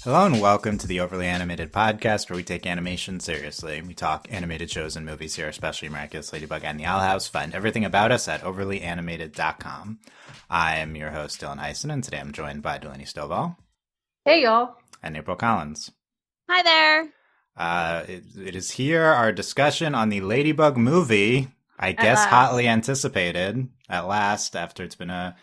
Hello and welcome to the Overly Animated Podcast, where we take animation seriously. We talk animated shows and movies here, especially Miraculous Ladybug and the Owl House. Find everything about us at overlyanimated.com. I am your host, Dylan Hysen, and today I'm joined by Delaney Stovall. Hey, y'all. And April Collins. Hi there. It is here, our discussion on the Ladybug movie, I guess hotly anticipated at last, after it's been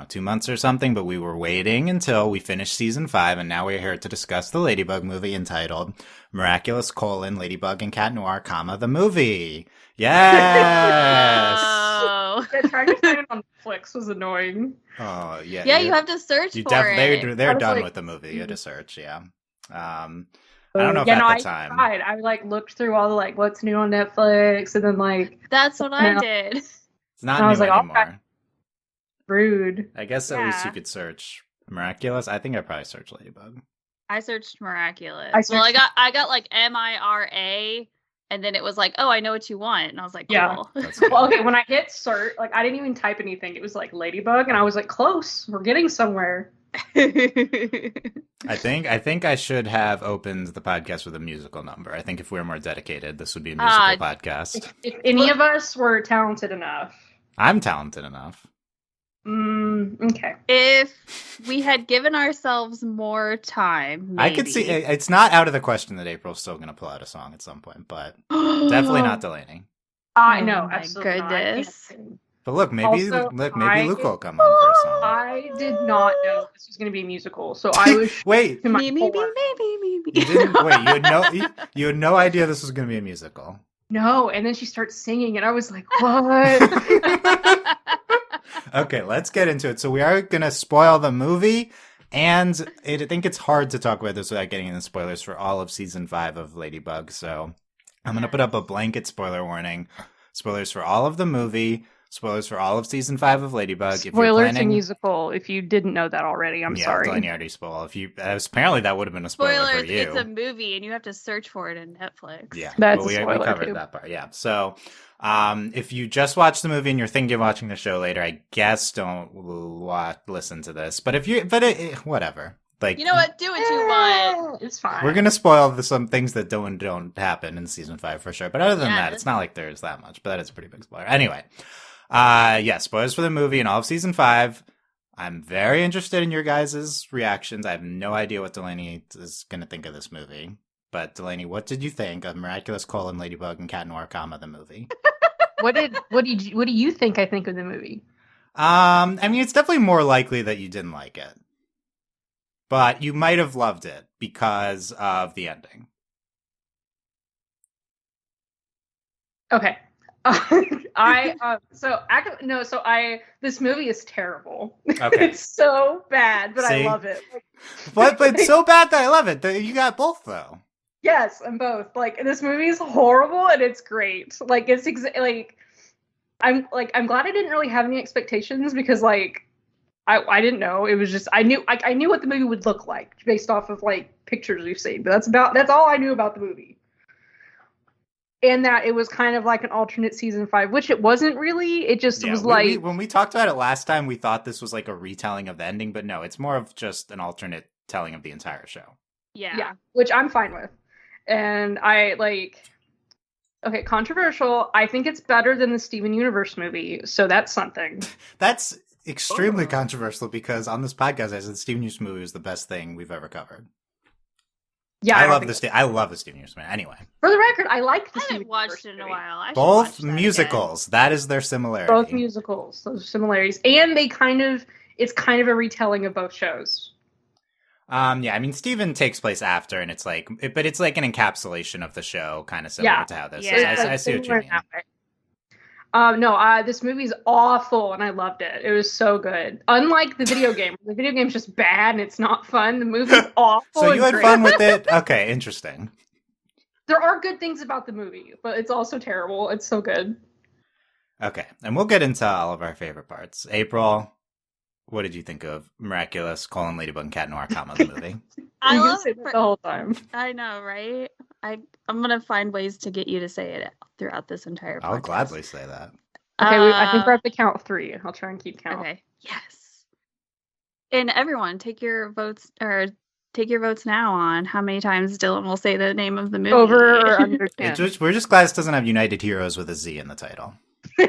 2 months or something, but we were waiting until we finished season 5, and now we're here to discuss the Ladybug movie entitled Miraculous: Ladybug and Cat Noir, the movie. Yes! Oh. Yeah, trying to find it on Netflix was annoying. Oh, yeah. Yeah, you have to search for it. They're done with the movie. You had to search, yeah. I don't know if at the time. Tried. I looked through all the what's new on Netflix, and then that's what I did. It's not new anymore. Okay. Rude. I guess at least you could search Miraculous. I think I probably searched Ladybug. I searched Miraculous. I got MIRA, and then it was oh, I know what you want, and I was like, cool. Yeah. Well, okay, when I hit search, I didn't even type anything. It was Ladybug, and I was close. We're getting somewhere. I think I should have opened the podcast with a musical number. I think if we were more dedicated, this would be a musical podcast. If any of us were talented enough. I'm talented enough. Okay. If we had given ourselves more time, maybe. I could see it's not out of the question that April's still going to pull out a song at some point, but definitely not Delaney. I know, my absolutely goodness. But look, maybe Also, Luke will come on for a song. I did not know this was going to be a musical, so I was wait. Maybe. You didn't wait. You had no idea this was going to be a musical. No, and then she starts singing, and I was like, "What?" Okay, let's get into it. So we are going to spoil the movie, and I think it's hard to talk about this without getting into spoilers for all of season 5 of Ladybug. So I'm going to put up a blanket spoiler warning. Spoilers for all of the movie. Spoilers for all of season 5 of Ladybug. Spoilers to musical. If you didn't know that already, I'm sorry. Delaney already spoiled. Apparently that would have been a spoiler for you. It's a movie, and you have to search for it in Netflix. Yeah, that's we spoiler covered too. that part. Yeah, so if you just watched the movie and you're thinking of watching the show later, I guess don't listen to this. But whatever. You know what? Do what you want. It's fine. We're gonna spoil some things that don't happen in season 5 for sure. But other than that, it's not like there's that much. But that is a pretty big spoiler. Anyway. Spoilers for the movie and all of season 5. I'm very interested in your guys' reactions. I have no idea what Delaney is going to think of this movie. But Delaney, what did you think of Miraculous: Ladybug and Cat Noir, the movie? What do you think I think of the movie? It's definitely more likely that you didn't like it. But you might have loved it because of the ending. Okay. This movie is terrible. Okay. It's so bad, but I love it. But it's so bad that I love it. You got both though. Yes, and both. This movie is horrible and it's great. I'm glad I didn't really have any expectations because I didn't know. It was just I knew what the movie would look like based off of pictures we've seen. But that's all I knew about the movie. And that it was kind of like an alternate season 5, which it wasn't really. It just was when we talked about it last time, we thought this was a retelling of the ending, but no, it's more of just an alternate telling of the entire show. Yeah, which I'm fine with. And okay, controversial. I think it's better than the Steven Universe movie, so that's something. That's extremely controversial because on this podcast, I said the Steven Universe movie is the best thing we've ever covered. Yeah, I love the Steven Universe movie. Anyway, for the record, I like the Steven Universe. I haven't watched it in a while. Both musicals. That is their similarity. Both musicals. Those are similarities, and it's kind of a retelling of both shows. Steven takes place after, and it's but it's an encapsulation of the show, kind of similar to how this is. I see what you mean. This movie's awful, and I loved it. It was so good. Unlike the video game. The video game's just bad, and it's not fun. The movie's awful. So you had fun with it? Okay, interesting. There are good things about the movie, but it's also terrible. It's so good. Okay, and we'll get into all of our favorite parts. April, what did you think of Miraculous: Ladybug and Cat Noir, the movie? I love it the whole time. I know, right? I'm gonna find ways to get you to say it throughout this entire podcast. I'll gladly say that. Okay, I think we're at the count 3. I'll try and keep count. Okay. Yes. And everyone, take your votes or take your votes now on how many times Dylan will say the name of the movie. Over or under 10. We're just glad it doesn't have United Heroes with a Z in the title. You're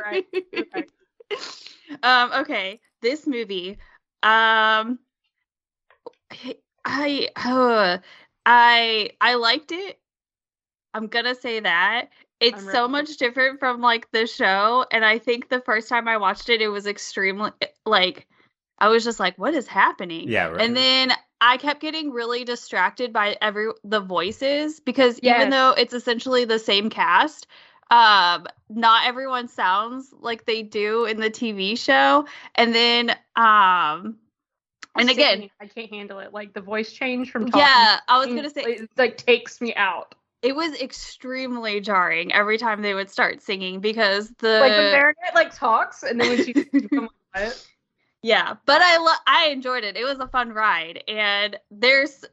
right. You're right. Okay, this movie. I liked it. I'm gonna say that. It's so much different from like the show, and I think the first time I watched it, it was extremely like I was just like, "What is happening?" Yeah, right. And then I kept getting really distracted by the voices because even though it's essentially the same cast, not everyone sounds like they do in the TV show. And then and again, I can't handle it. Like the voice change from talking. Yeah, I was gonna say it like takes me out. It was extremely jarring every time they would start singing because the Baronet like talks and then when she become quiet. Yeah, but I enjoyed it. It was a fun ride, and there's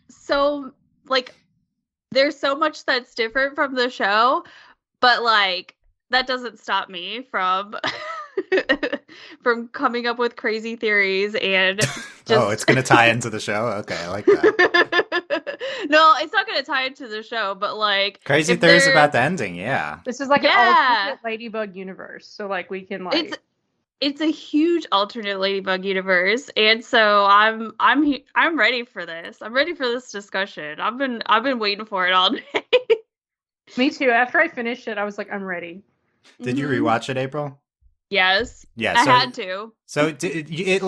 so much that's different from the show, but like that doesn't stop me from from coming up with crazy theories and just... Oh, it's going to tie into the show? Okay, I like that. No, it's not going to tie into the show, but like... Crazy theories about the ending, yeah. This is like an alternate Ladybug universe, so like we can like... It's a huge alternate Ladybug universe, and so I'm ready for this. I'm ready for this discussion. I've been waiting for it all day. Me too. After I finished it, I was like, I'm ready. Did you rewatch it, April? Yes. Yeah, I had to. So did you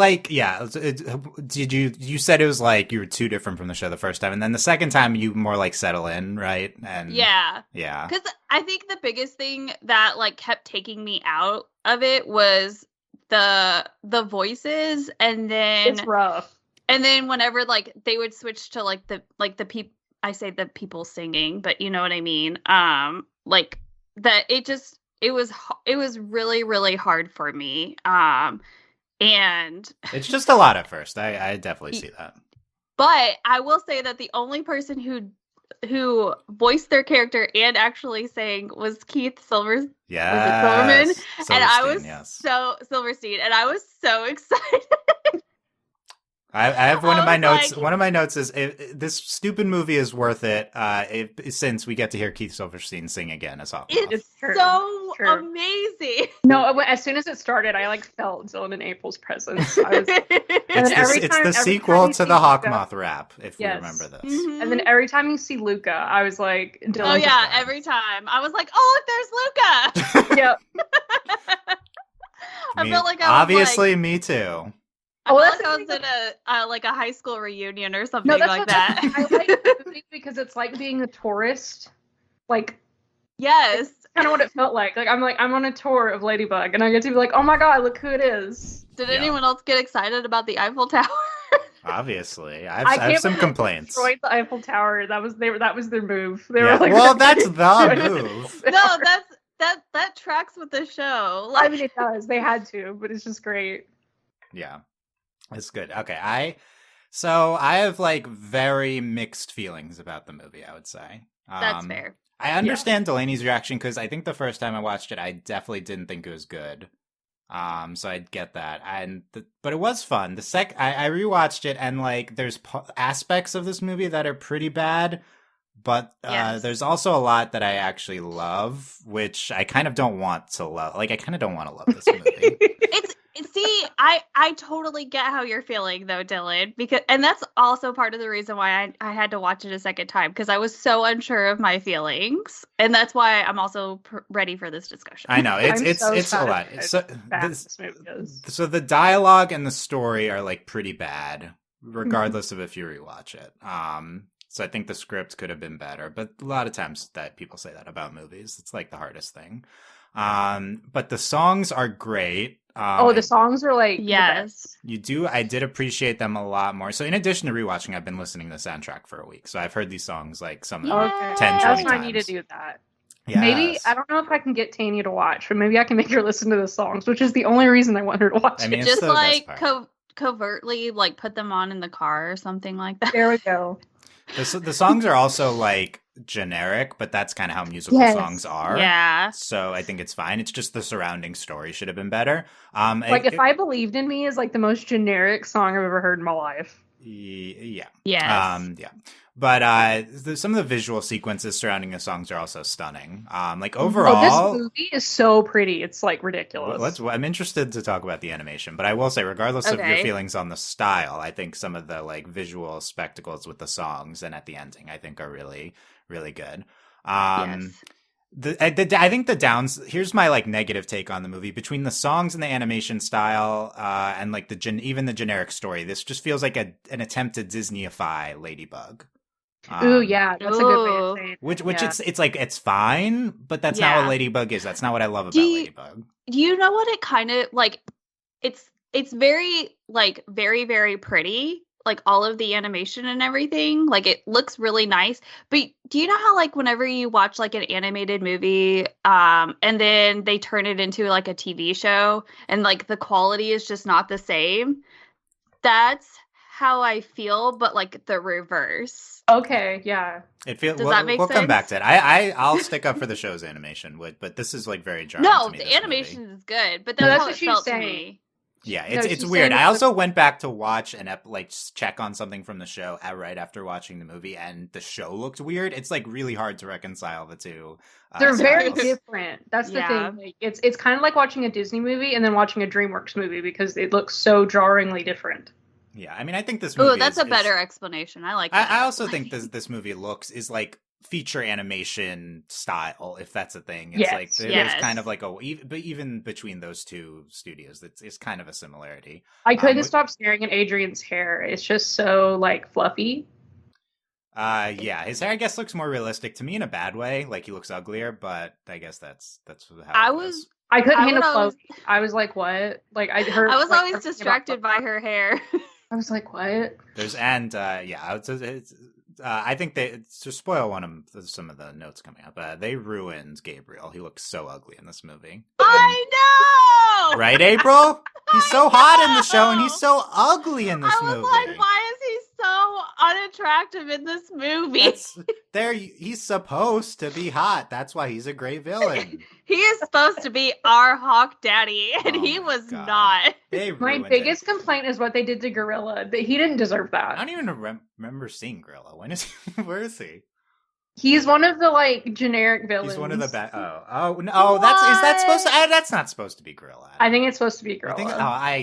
said it was like you were too different from the show the first time, and then the second time you more like settle in, right? And yeah. Because I think the biggest thing that like kept taking me out of it was the voices, and then it's rough. And then whenever like they would switch to like the people, I say the people singing, but you know what I mean. Like that it was really, really hard for me. And it's just a lot at first. I definitely see that. But I will say that the only person who voiced their character and actually sang was Keith Silverman. Silverstein, and I was so Silverstein, and I was so excited. I have one of my notes. Like, one of my notes is this stupid movie is worth it since we get to hear Keith Silverstein sing again as Hawk. It's so amazing. No, as soon as it started, I like felt Dylan and April's presence. It's the sequel to the Hawkmoth rap, if you remember this. Mm-hmm. And then every time you see Luca, I was like, Dylan. Oh yeah, every time I was like, oh look, there's Luca. Yep. I felt like I was obviously me too. I feel like I was in a high school reunion or something like that. I like the movie because it's like being a tourist. Like, yes, kind of what it felt like. I'm on a tour of Ladybug, and I get to be like, oh my god, look who it is. Did anyone else get excited about the Eiffel Tower? Obviously, I have some complaints. Destroyed the Eiffel Tower. That was their move. They were like, well, that's the move. No, that tracks with the show. I mean, it does. They had to, but it's just great. Yeah. It's good. Okay, I have like very mixed feelings about the movie, I would say. That's fair. I understand Delaney's reaction because I think the first time I watched it, I definitely didn't think it was good. So I get that, but it was fun. I rewatched it, and like there's aspects of this movie that are pretty bad, but there's also a lot that I actually love, which I kind of don't want to love. Like I kind of don't want to love this movie. See, I totally get how you're feeling though, Dylan, and that's also part of the reason why I had to watch it a second time, because I was so unsure of my feelings, and that's why I'm also ready for this discussion. I know it's a lot. So the dialogue and the story are like pretty bad, regardless of if you rewatch it. So I think the script could have been better, but a lot of times that people say that about movies. It's like the hardest thing. But the songs are great. The songs are like yes. I did appreciate them a lot more. So in addition to rewatching, I've been listening to the soundtrack for a week. So I've heard these songs like some 10, 20 times. I need to do that. Yes. Maybe, I don't know if I can get Tanya to watch, but maybe I can make her listen to the songs, which is the only reason I want her to watch it. Just like covertly like put them on in the car or something like that. There we go. The songs are also like generic, but that's kind of how musical songs are. Yeah. So I think it's fine. It's just the surrounding story should have been better. If I Believed in Me is like the most generic song I've ever heard in my life. Yeah. Yes. Yeah. But some of the visual sequences surrounding the songs are also stunning. Overall, this movie is so pretty. It's like ridiculous. I'm interested to talk about the animation, but I will say, regardless of your feelings on the style, I think some of the like visual spectacles with the songs and at the ending, I think are really, really good. Yes. I think the downs. Here's my like negative take on the movie. Between the songs and the animation style, and like even the generic story, this just feels like an attempt to Disneyify Ladybug. Ooh, yeah, that's a good way to say it. Which it's like it's fine, but that's not what Ladybug is. That's not what I love about Ladybug. Do you know what it kind of like? It's very like very, very pretty. Like all of the animation and everything, like it looks really nice. But do you know how like whenever you watch like an animated movie, and then they turn it into like a TV show, and like the quality is just not the same? That's how I feel, but like the reverse. Okay, yeah. Does that make sense? We'll come back to it. I'll stick up for the show's animation, but this is like very jarring. No, to me, the animation is good, but that's how what it she's felt saying. to me. Yeah, it's weird. I also went back to watch check on something from the show right after watching the movie, and the show looked weird. It's like really hard to reconcile the two. They're very different. That's the thing. Like, it's kind of like watching a Disney movie and then watching a DreamWorks movie because it looks so jarringly different. Yeah, I mean, I think this movie. Oh, that's a better explanation. I like that. I also think this movie is like feature animation style, if that's a thing. It's like there's kind of like but even between those two studios, it's kind of a similarity. I couldn't stop staring at Adrian's hair. It's just so like fluffy. Yeah, his hair I guess looks more realistic to me in a bad way. Like he looks uglier, but I guess that's how I couldn't handle Chloe. I was like, what? Like I was always distracted by her hair. I was like, what? I think to spoil some of the notes coming up, they ruined Gabriel. He looks so ugly in this movie. I know! Right, April? He's so hot in the show, and he's so ugly in this movie. I was like, why is he so unattractive in this movie? He's supposed to be hot. That's why he's a great villain. He is supposed to be our Hawk Daddy, and he was not. My biggest complaint is what they did to Gorilla. He didn't deserve that. I don't even remember seeing Gorilla. Where is he? He's one of the like generic villains. He's one of the bad. Oh no! Is that supposed to? That's not supposed to be Gorilla. I think it's supposed to be Gorilla. I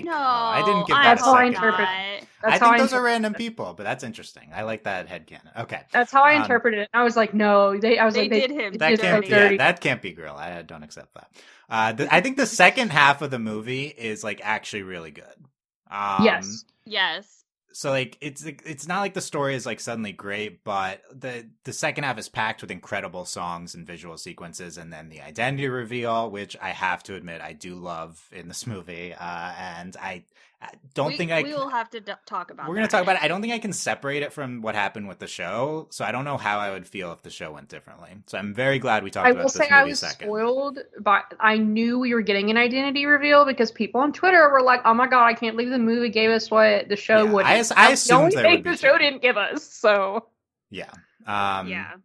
didn't give that that's a how second. I interpret it. I think those are random people, but that's interesting. I like that headcanon. Okay, that's how I interpreted it. I was like, no, they did him. That can't be Gorilla. I don't accept that. I think the second half of the movie is like actually really good. Yes. So like it's not like the story is like suddenly great, but the second half is packed with incredible songs and visual sequences, and then the identity reveal, which I have to admit I do love in this movie, and I don't think we will have to talk about. We're going to talk about it. I don't think I can separate it from what happened with the show, so I don't know how I would feel if the show went differently. So I'm very glad we talked about this movie second. I will say I was spoiled, but I knew we were getting an identity reveal because people on Twitter were like, "Oh my god, I can't believe the movie gave us what the show would." I assumed the only thing the show didn't give us. So yeah, I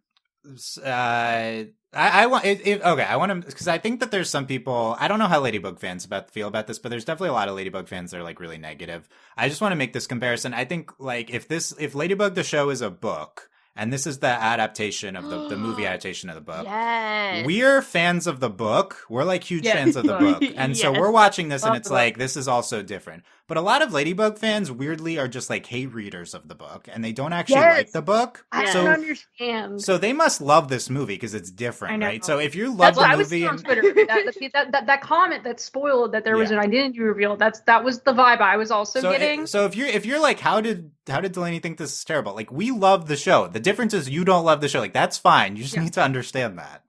want to because I think that there's some people. I don't know how Ladybug fans feel about this, but there's definitely a lot of Ladybug fans that are like really negative. I just want to make this comparison. I think like if Ladybug the show is a book, and this is the adaptation of the movie adaptation of the book. Yes. We're fans of the book. We're like huge fans of the book, and so we're watching this, and it's like this is also different. But a lot of Ladybug fans weirdly are just like hate readers of the book, and they don't actually like the book. I don't understand. So they must love this movie because it's different, right? So if you love the movie, on Twitter, that comment that spoiled that there was an identity reveal. That was the vibe I was also getting. So if you're like, how did Delaney think this is terrible? Like we love the show. The difference is you don't love the show. Like that's fine. You just need to understand that.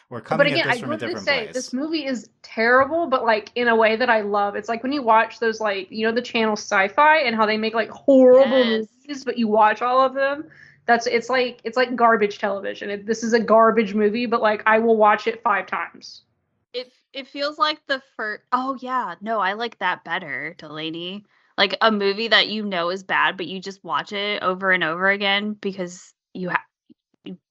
We're coming at this from a different place. This movie is terrible, but like in a way that I love. It's like when you watch those like the channel Sci-Fi and how they make like horrible movies, but you watch all of them. It's like garbage television. This is a garbage movie, but like I will watch it 5 times. It feels like the first. Oh yeah, no, I like that better, Delaney. Like a movie that is bad, but you just watch it over and over again because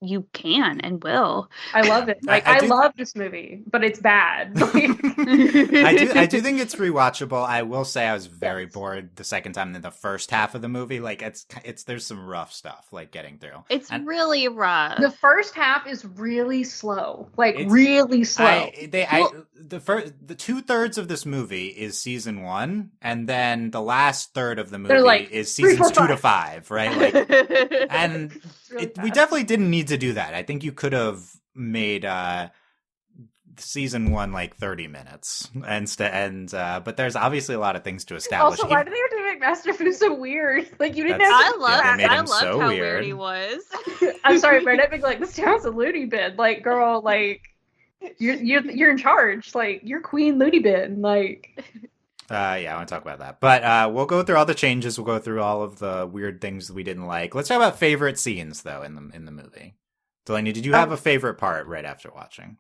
you can and will. I love it. Like I love this movie, but it's bad. I do think it's rewatchable. I will say I was very bored the second time in the first half of the movie. Like it's there's some rough stuff like getting through. It's really rough. The first half is really slow. Like really slow. The 2/3 of this movie is season 1, and then the last third of the movie is seasons 2 to 5, right? Like, and we definitely didn't need to do that. I think you could have made season 1 like 30 minutes but there's obviously a lot of things to establish. Also, why do they have to make Master Fu so weird? Like you didn't have to. I loved how weird he was. I'm sorry, Bernadette being like, this town's a loony bin. Like, girl, like you're in charge. Like you're Queen Loony Bin. Like yeah, I want to talk about that. But we'll go through all the changes. We'll go through all of the weird things that we didn't like. Let's talk about favorite scenes though in the movie. Delaney, did you have a favorite part right after watching?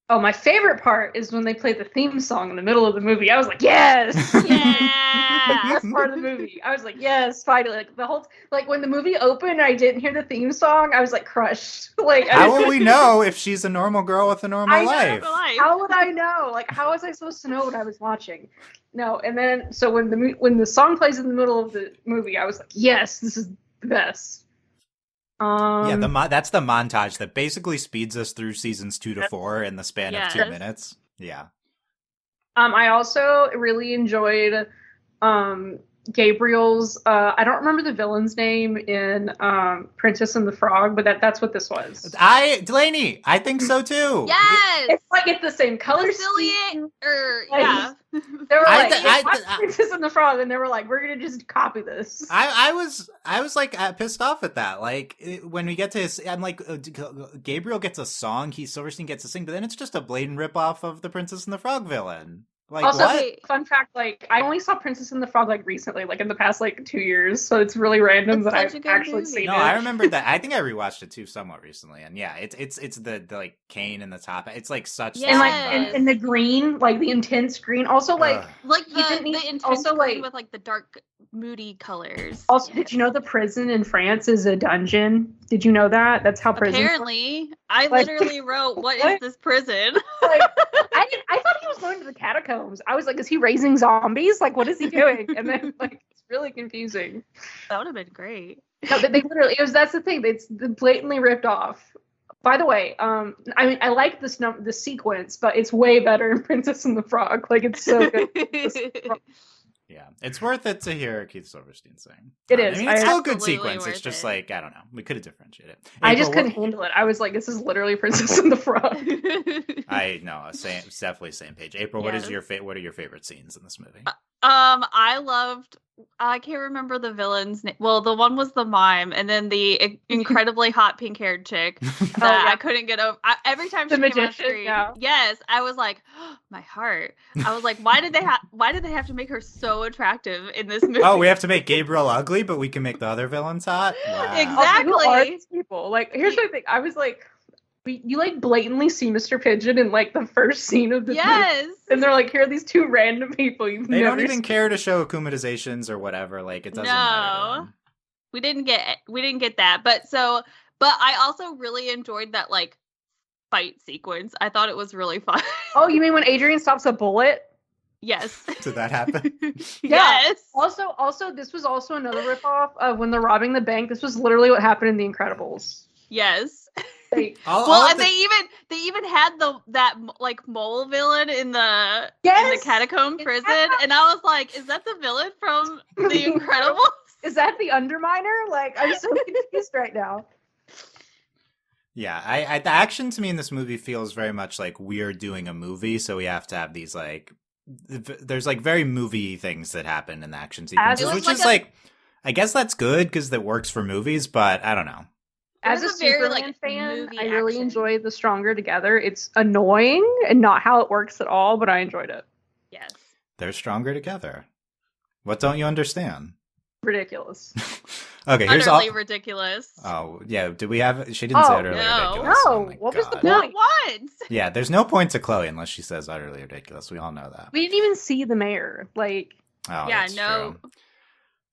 Oh, my favorite part is when they played the theme song in the middle of the movie. I was like, yes! Yeah! That's part of the movie. I was like, yes, finally. Like, the whole, like, when the movie opened and I didn't hear the theme song, I was, like, crushed. Like, how will we know if she's a normal girl with a normal life? How would I know? Like, how was I supposed to know what I was watching? No, and then, so when the song plays in the middle of the movie, I was like, yes, this is the best. That's the montage that basically speeds us through seasons 2 to 4 in the span of 2 minutes. Yeah. I also really enjoyed Gabriel's I don't remember the villain's name in Princess and the Frog, but that's what this was. Delaney, I think so too. Yes. It's like it's the same color scheme. Yeah. They were like, Princess and the Frog, and they were like, we're gonna just copy this. I was like pissed off at that. Like when we get to his, I'm like, Gabriel gets a song, Silverstein gets to sing, but then it's just a blatant ripoff of the Princess and the Frog villain. Like, also, what? Fun fact, like, I only saw Princess and the Frog, like, recently, like, in the past, like, 2 years, so it's really random that I've actually seen it. No, I remember that. I think I rewatched it, too, somewhat recently, and yeah, it's the like, cane in the top. It's, like, such... Yeah. And, like, and the green, like, the intense green. Also, like... Like, the intense green with, like, the dark, moody colors. Also, did you know the prison in France is a dungeon? Did you know that? That's how prison... Apparently. I literally wrote, what is this prison? Like, I thought he was going to the catacombs. I was like, is he raising zombies? Like, what is he doing? And then, like, it's really confusing. That would have been great. No, they literally, that's the thing. It's blatantly ripped off. By the way, I mean, I like the sequence, but it's way better in Princess and the Frog. Like, it's so good. Yeah, it's worth it to hear Keith Silverstein sing. It is. I mean, it's still a good sequence. It's just like, I don't know. We could have differentiated it. I just couldn't handle it. I was like, this is literally Princess and the Frog. I know. It's definitely same page. April, what are your favorite scenes in this movie? I can't remember the villain's name. Well, the one was the mime, and then the incredibly hot pink-haired chick that I couldn't get over. Every time she came on screen, yes, I was like, oh, my heart. I was like, why did they have to make her so attractive in this movie? Oh, we have to make Gabriel ugly, but we can make the other villains hot? Wow. Exactly. Who are these people? Like, here's the thing. I was like, you like blatantly see Mr. Pigeon in like the first scene of the movie. And they're like, here are these two random people they don't even care to show akumatizations or whatever. Like, it doesn't matter. We didn't get that. But I also really enjoyed that like fight sequence. I thought it was really fun. Oh, you mean when Adrian stops a bullet? Yes. Did that happen? Yes. Also, this was also another ripoff of when they're robbing the bank. This was literally what happened in The Incredibles. Yes. Like, they even had that like mole villain in the catacomb prison, and I was like, is that the villain from The Incredibles? Is that the Underminer? Like, I'm so confused right now. Yeah, the action to me in this movie feels very much like we're doing a movie, so we have to have these like, there's like very movie things that happen in the action sequences, which is like, I guess that's good because that works for movies, but I don't know. As a Superman fan, I really enjoy the Stronger Together. It's annoying and not how it works at all, but I enjoyed it. Yes. They're stronger together. What don't you understand? Ridiculous. Okay, here's utterly ridiculous. Oh, yeah. Did we have... She didn't say utterly ridiculous. No, what was the point? Not once. Yeah, there's no point to Chloe unless she says utterly ridiculous. We all know that. We didn't even see the mayor. Like... Oh, yeah, no. True.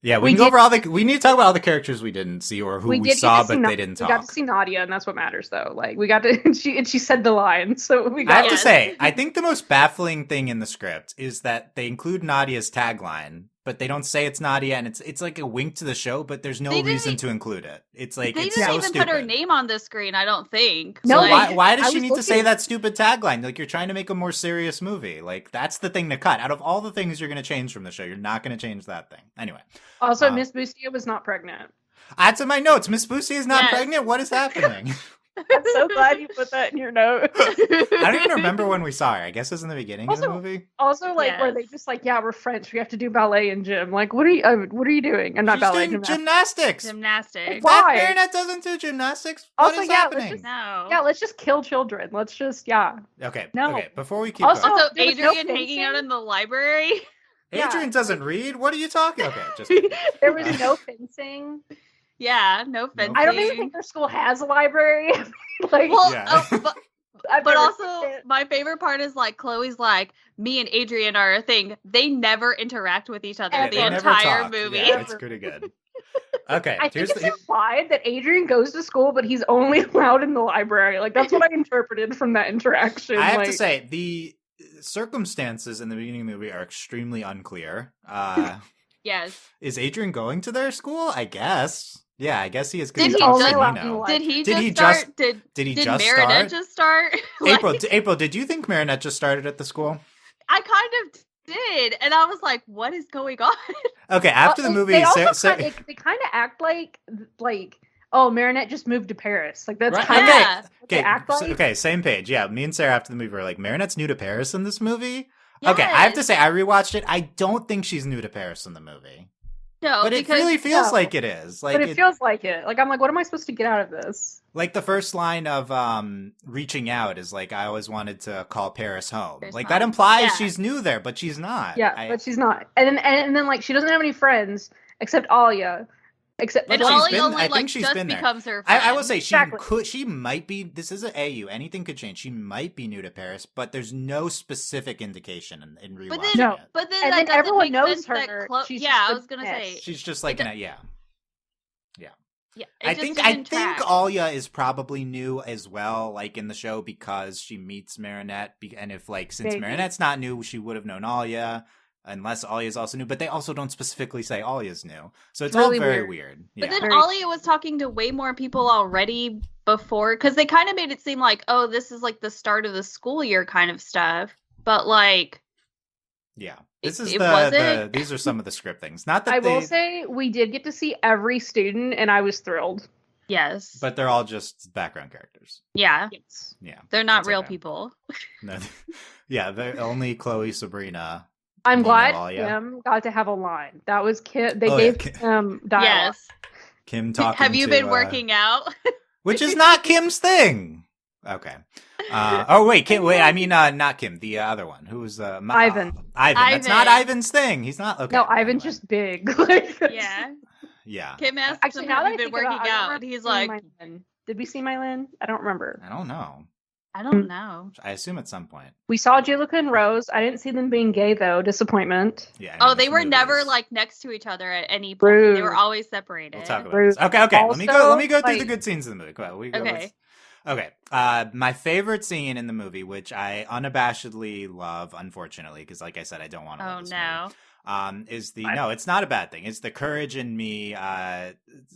Yeah, we can go over all the. We need to talk about all the characters we didn't see or who we saw, but they didn't talk. We got to see Nadia, and that's what matters, though. Like we got to, and she said the line, so we got. I have to say, I think the most baffling thing in the script is that they include Nadia's tagline, but they don't say it's Nadia, and it's like a wink to the show, but there's no reason to include it. It's like they it's didn't so even stupid. put her name on the screen. I don't think. No, why does she need to say that stupid tagline? Like, you're trying to make a more serious movie. Like, that's the thing to cut. Out of all the things you're going to change from the show, you're not going to change that thing. Anyway. Also, Miss Bustia was not pregnant. That's in my notes. Miss Bustia is not pregnant? What is happening? I'm so glad you put that in your note. I don't even remember when we saw her. I guess it was in the beginning of the movie. Also, like, where they just like, we're French. We have to do ballet and gym. Like, what are you doing? I'm not She's ballet. Doing gymnastics. Why? Marinette doesn't do gymnastics. Also, what is happening? Let's just kill children. Let's just, Okay. No. Okay. Before we keep also, going. Adrian hanging out in the library. Adrian doesn't read. What are you talking? Okay, just there was no fencing. Yeah, no fencing. I don't even think their school has a library. But also, my favorite part is like Chloe's like, me and Adrian are a thing. They never interact with each other the entire movie. Yeah, it's pretty good. Okay, I think it's implied that Adrian goes to school, but he's only allowed in the library. Like, that's what I interpreted from that interaction. I have to say, the circumstances in the beginning of the movie are extremely unclear. Yes. Is Adrian going to their school? I guess. Yeah, I guess he is. Did he just start? Did Marinette just start? April, did you think Marinette just started at the school? I kind of did, and I was like, "What is going on?" Okay, after the movie, they kind of act like, oh, Marinette just moved to Paris. Like that's kind of okay. Act like. Okay, same page. Yeah, me and Sarah after the movie were like, Marinette's new to Paris in this movie. Yes. Okay, I have to say, I rewatched it. I don't think she's new to Paris in the movie. No, but it really feels like it is. Like, but it feels like it. Like, I'm like, what am I supposed to get out of this? Like, the first line of reaching out is like, I always wanted to call Paris home. Like, that implies she's new there, but she's not. Yeah, but she's not. And then like, she doesn't have any friends except Alia. And Ollie only just becomes her friend. I will say she might be. This is an AU. Anything could change. She might be new to Paris, but there's no specific indication in rewatching it. But then everyone knows her. I was gonna say she's just like Yeah. I think Alia is probably new as well, like in the show, because she meets Marinette, and if since Marinette's not new, she would have known Alia. Unless Alia's also new, but they also don't specifically say Alia's new. So it's really all very weird. Yeah. But then Alia was talking to way more people already before, because they kind of made it seem like, oh, this is like the start of the school year kind of stuff. But yeah, this is these are some of the script things. Not that I will say we did get to see every student, and I was thrilled. Yes, but they're all just background characters. Yeah, yeah, they're not real people. No, yeah, they're only Chloe, Sabrina. I'm glad Kim got to have a line. That was Kim. They gave Kim dialogue. Yes. Kim talking. Have you been working out? Which is not Kim's thing. Okay. Kim. Wait. I mean, not Kim. The other one. Who was Ivan. Ivan. That's not Ivan's thing. He's not. Okay. No, Ivan's just big. Yeah. Yeah. Kim asked him, "Have you been working out?" And he's like, "Did we see Mylin? I don't remember. I don't know. I don't know. I assume at some point. We saw Julika and Rose. I didn't see them being gay, though. Disappointment. Yeah. They were never next to each other at any point. Rude. They were always separated. We'll talk about this. Okay. Also, let me go through the good scenes in the movie. Go ahead. Okay. My favorite scene in the movie, which I unabashedly love, unfortunately, because like I said, I don't want to love this movie. Is it's not a bad thing. It's the Courage in Me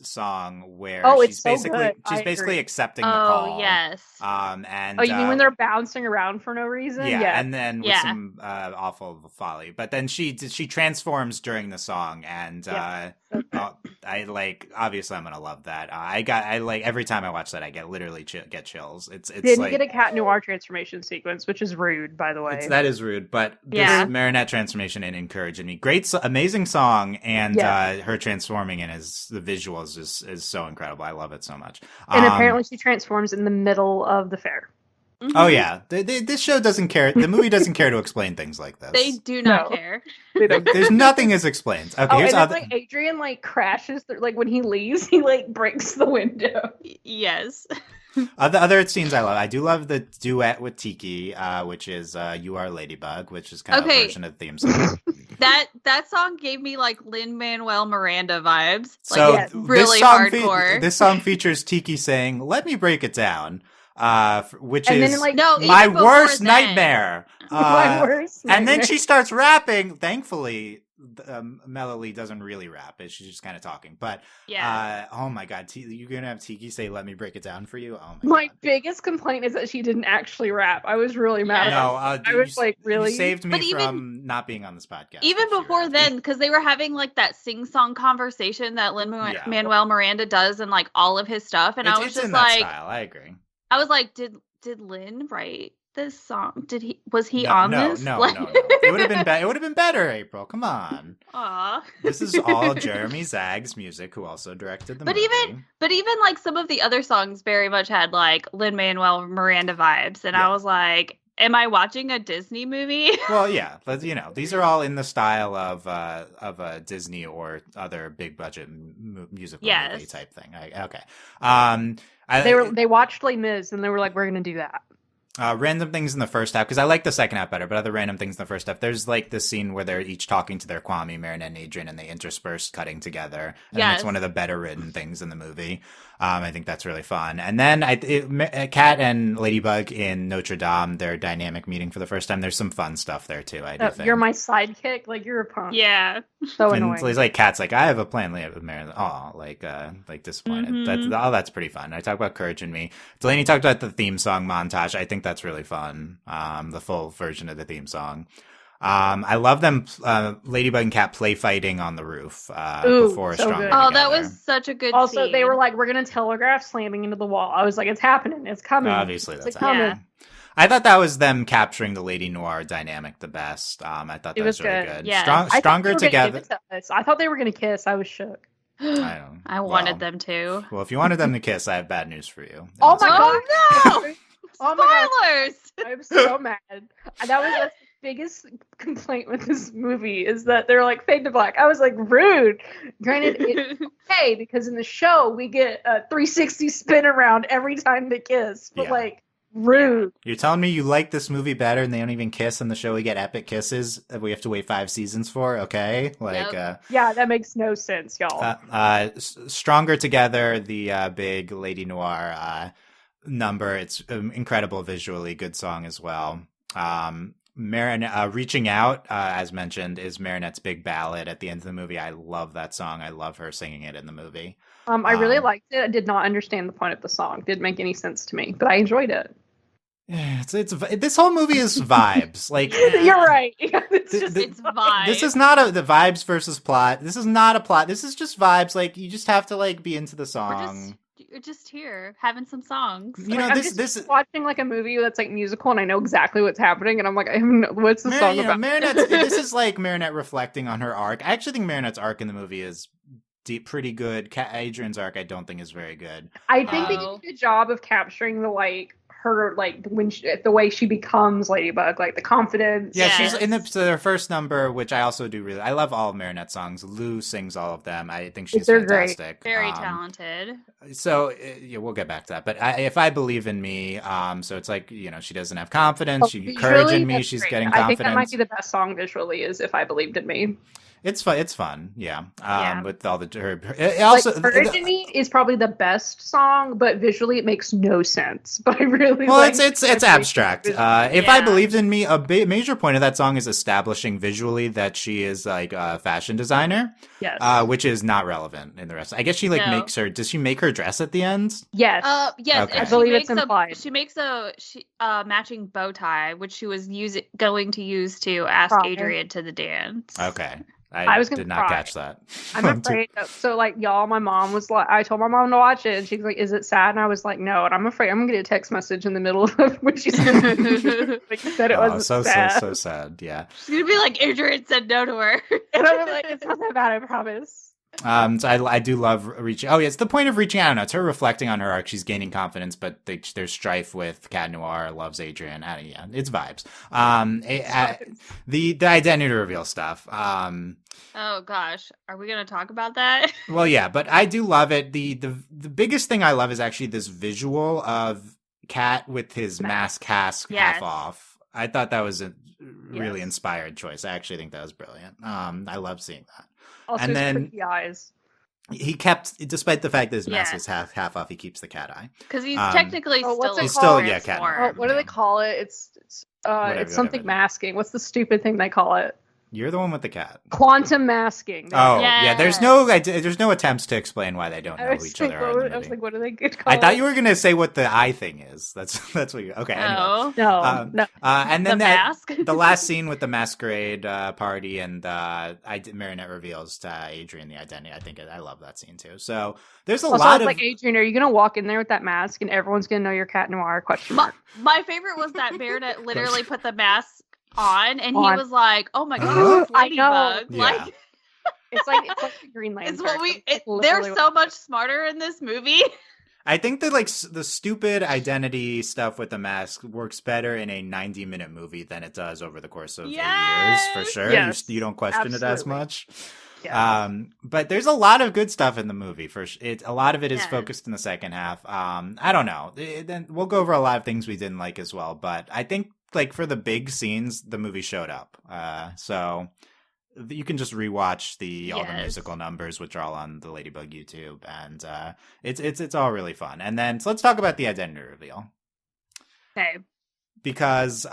song where she's basically accepting the call. Oh, yes. And you mean when they're bouncing around for no reason? Yeah. And then with some awful folly. But then she transforms during the song, and obviously I'm gonna love that. Every time I watch that, I literally get chills. It's didn't get a Cat Noir transformation sequence, which is rude, by the way. That is rude, but this Marinette transformation in Courage in Me, great, amazing song, and her transforming in the visuals is so incredible. I love it so much. And apparently she transforms in the middle of the fair. Mm-hmm. Oh yeah, this show doesn't care. The movie doesn't care to explain things like this. They do not care. There's nothing is explained. Okay, here's and then, Adrian crashes. When he leaves, he breaks the window. Yes. Other scenes I love. I do love the duet with Tiki, which is "You Are Ladybug," which is kind of a version of the theme song. that song gave me like Lin-Manuel Miranda vibes. So like, really hardcore. This song features Tiki saying, "Let me break it down," which And is then, like, my even worst before then. nightmare. My worst And then nightmare. she starts rapping. Thankfully, Melody doesn't really rap; she's just kind of talking. But oh my god, you're gonna have Tiki say, "Let me break it down for you." Oh My god. biggest complaint is that she didn't actually rap. I was really mad about it. I was like, really? You saved me But even- from not being on this podcast. Even if she before rapped. then, because they were having like that sing-song conversation that Lin-Manuel Miranda does in like all of his stuff, and I was it's just in like, that style. I agree. I was like, did Lin write this song? Was he on this? No. Like- It would have been better. It would have been better, April. Come on. Aw. This is all Jeremy Zagg's music, who also directed the movie. But even like some of the other songs very much had like Lin-Manuel Miranda vibes, and I was like, am I watching a Disney movie? Well, yeah, but these are all in the style of a Disney or other big budget musical movie type thing. They watched Les Mis and they were like, we're gonna do that. Random things in the first half, because I like the second half better, but other random things in the first half. There's like this scene where they're each talking to their Kwame, Marinette, and Adrian, and they intersperse cutting together. And it's one of the better written things in the movie. I think that's really fun. And then Cat and Ladybug in Notre Dame, their dynamic meeting for the first time. There's some fun stuff there too. I do think. You're my sidekick, like you're a punk. Yeah. So and annoying. It's like Cat's like, I have a plan with Marinette. Oh, like disappointed. Mm-hmm. That's pretty fun. I talk about Courage in Me. Delaney talked about the theme song montage. I think that's really fun. The full version of the theme song. I love them, Ladybug and Cat play fighting on the roof before so Stronger good. Oh, Together. that was such a good Also, scene. they were like, we're gonna telegraph slamming into the wall. I was like, it's happening. It's coming. Obviously, that's it's coming. Yeah. I thought that was them capturing the Lady Noir dynamic the best. I thought that was really good. Yeah. Stronger Together. I thought they were gonna kiss. I was shook. I wanted them to. Well, if you wanted them to kiss, I have bad news for you. Oh my god! Oh no! Oh my god! Spoilers! I'm so mad. That's the biggest complaint with this movie is that they're like fade to black. I was like, rude. Granted, it's okay because in the show we get a 360 spin around every time they kiss, but like rude. You're telling me you like this movie better and they don't even kiss in the show? We get epic kisses that we have to wait 5 seasons for. Okay, yeah, that makes no sense, y'all. Stronger Together, the big Lady Noir number. It's incredible visually, good song as well. Marinette, Reaching Out, as mentioned, is Marinette's big ballad at the end of the movie. I love that song. I love her singing it in the movie. I really liked it. I did not understand the point of the song. Didn't make any sense to me, but I enjoyed it. Yeah, it's this whole movie is vibes. Like you're right. It's vibes. This is not the vibes versus plot. This is not a plot. This is just vibes. Like you just have to like be into the song. You're just here having some songs. You know, I'm just watching like a movie that's like musical, and I know exactly what's happening, and I'm like, I have no, what's the song about? Marinette. This is like Marinette reflecting on her arc. I actually think Marinette's arc in the movie is pretty good. Adrian's arc, I don't think is very good. I think they did a good job of capturing the like her like the way she becomes Ladybug, like the confidence. Yeah, she's in their first number, which I also do really. I love all of Marinette's songs. Lou sings all of them. I think she's fantastic. Great. Very talented. So we'll get back to that. But if I Believe in Me, so it's like she doesn't have confidence. Courage in Me. She's getting confidence. I think that might be the best song visually. Is If I Believed in Me. It's fun. It's fun. Yeah. With all the also Courage in Me is probably the best song, but visually it makes no sense. But I really it's abstract. If I Believed in Me, a major point of that song is establishing visually that she is like a fashion designer. Yes. Which is not relevant in the rest. I guess she makes her. Does she make her dress at the end? Yes. Yes. Okay. I believe it's implied. She makes a matching bow tie, which she was going to use to ask Adrian to the dance. Okay. I did not catch that. I'm afraid. So, like, y'all, my mom was like, I told my mom to watch it, and she's like, "Is it sad?" And I was like, "No." And I'm afraid I'm gonna get a text message in the middle of when she said, it wasn't sad. So sad. Yeah. She's gonna be like, Adrian said no to her, and I'm like, "It's not that bad, I promise." So I do love reaching. Oh yeah, it's the point of reaching out. I don't know. It's her reflecting on her arc. She's gaining confidence, but there's strife with Cat Noir. Loves Adrian. Yeah, it's vibes. The identity reveal stuff. Oh gosh, are we gonna talk about that? Well, yeah, but I do love it. The biggest thing I love is actually this visual of Cat with his mask half off. I thought that was really inspired choice. I actually think that was brilliant. I love seeing that. Also, and his then pretty eyes. he kept, despite the fact that his mask is half off, he keeps the cat eye. Because he's technically what's it still called? Cat Noir. What do they call it? It's something masking. What's the stupid thing they call it? You're the one with the cat. Quantum masking. Yeah. There's no attempts to explain why they don't know who each other are in the movie. I was like, what do they call it? I thought you were gonna say what the eye thing is. That's what you. Okay. No. Anyway. No. And then the mask. the last scene with the masquerade party and Marinette reveals to Adrian the identity. I love that scene too. So there's a lot of like, Adrian, are you gonna walk in there with that mask and everyone's gonna know you're Cat Noir? Question mark. My favorite was that Marinette literally put the mask on and he was like, "Oh my god, it's Ladybug!" Yeah. It's like the Green Lantern. It's what they're so much smarter in this movie. I think that like the stupid identity stuff with the mask works better in a 90-minute movie than it does over the course of 8 years, for sure. Yes, you don't question it as much. Yeah. But there's a lot of good stuff in the movie. A lot of it is focused in the second half. I don't know. Then we'll go over a lot of things we didn't like as well. But I think like for the big scenes, the movie showed up. So you can just rewatch all the musical numbers, which are all on the Ladybug YouTube, and it's all really fun. And then so let's talk about the identity reveal. Okay. Because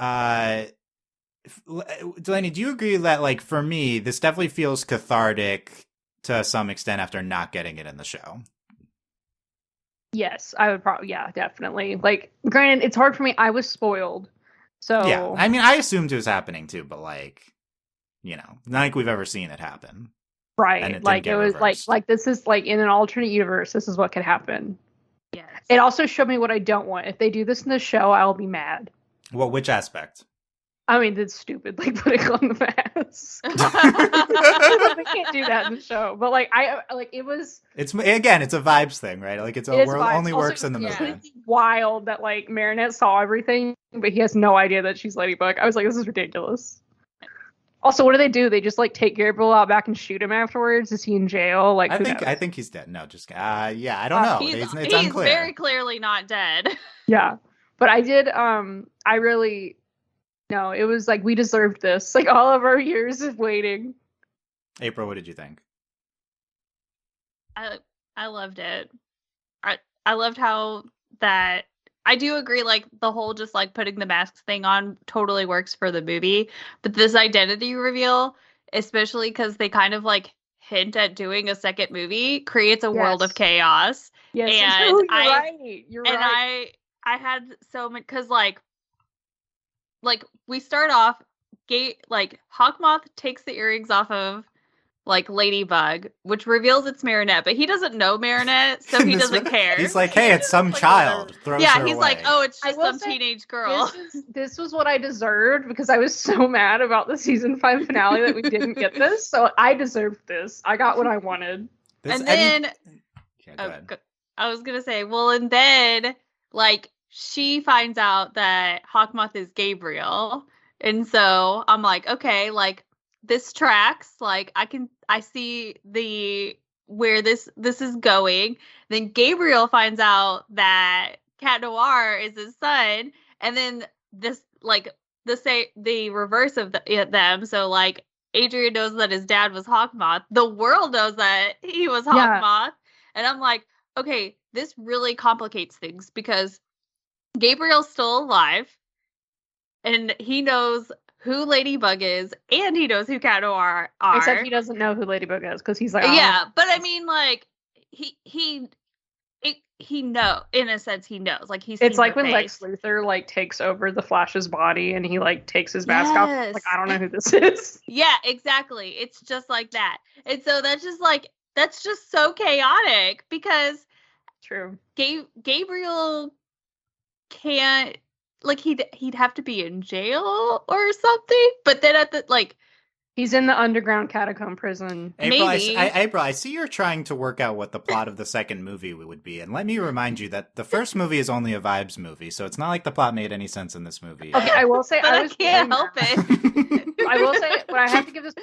Delaney, do you agree that like for me, this definitely feels cathartic to some extent after not getting it in the show? Yes, I would probably. Yeah, definitely. Like, granted, it's hard for me. I was spoiled, so yeah. I mean, I assumed it was happening too, but like, not like we've ever seen it happen. Right. Like it was reversed. like this is like in an alternate universe. This is what could happen. Yes. It also showed me what I don't want. If they do this in the show, I'll be mad. Well, which aspect? I mean, it's stupid, like putting on the mask. They can't do that in the show. But like, it was. It's a vibes thing, right? Like it only works in the movie. It's wild that like Marinette saw everything, but he has no idea that she's Ladybug. I was like, this is ridiculous. Also, what do? They just like take Gabriel out back and shoot him afterwards? Is he in jail? Like, I think he's dead. No, just I don't know. It's unclear. He's very clearly not dead. Yeah, but I did. I really. No, it was like we deserved this. Like all of our years of waiting. April, what did you think? I loved it. I loved how that. I do agree, like, the whole just, like, putting the masks thing on totally works for the movie. But this identity reveal, especially because they kind of, like, hint at doing a second movie, creates a world of chaos. Yes, and you're right. I had so much, because, like, we start off, Hawkmoth takes the earrings off of, like, Ladybug, which reveals it's Marinette, but he doesn't know Marinette, so he doesn't care. He's like, hey, it's some child. Throws her he's away. Like, oh, it's just some teenage girl. This was what I deserved, because I was so mad about the season 5 finale that we didn't get this, so I deserved this. I got what I wanted. I was going to say, well, and then, like, she finds out that Hawkmoth is Gabriel, and so I'm like, okay, like, this tracks, like I see where this is going. Then Gabriel finds out that Cat Noir is his son, and then this like the reverse of them. So like Adrian knows that his dad was Hawkmoth. The world knows that he was Hawkmoth, and I'm like, okay, this really complicates things because Gabriel's still alive, and he knows who Ladybug is, and he knows who Cat Noir are. Except he doesn't know who Ladybug is, because he's like, yeah, but I mean, like, he know, in a sense, he knows. Like, he's it's like when Lex Luthor, like, takes over the Flash's body, and he, like, takes his mask off. Like, I don't know who this is. Yeah, exactly. It's just like that. And so that's just so chaotic, because true. Gabriel can't, like, he'd have to be in jail or something, but then he's in the underground catacomb prison. April, I see you're trying to work out what the plot of the second movie would be, and let me remind you that the first movie is only a vibes movie, so it's not like the plot made any sense in this movie. Okay, I will say but I can't help it. I will say, when I have to give this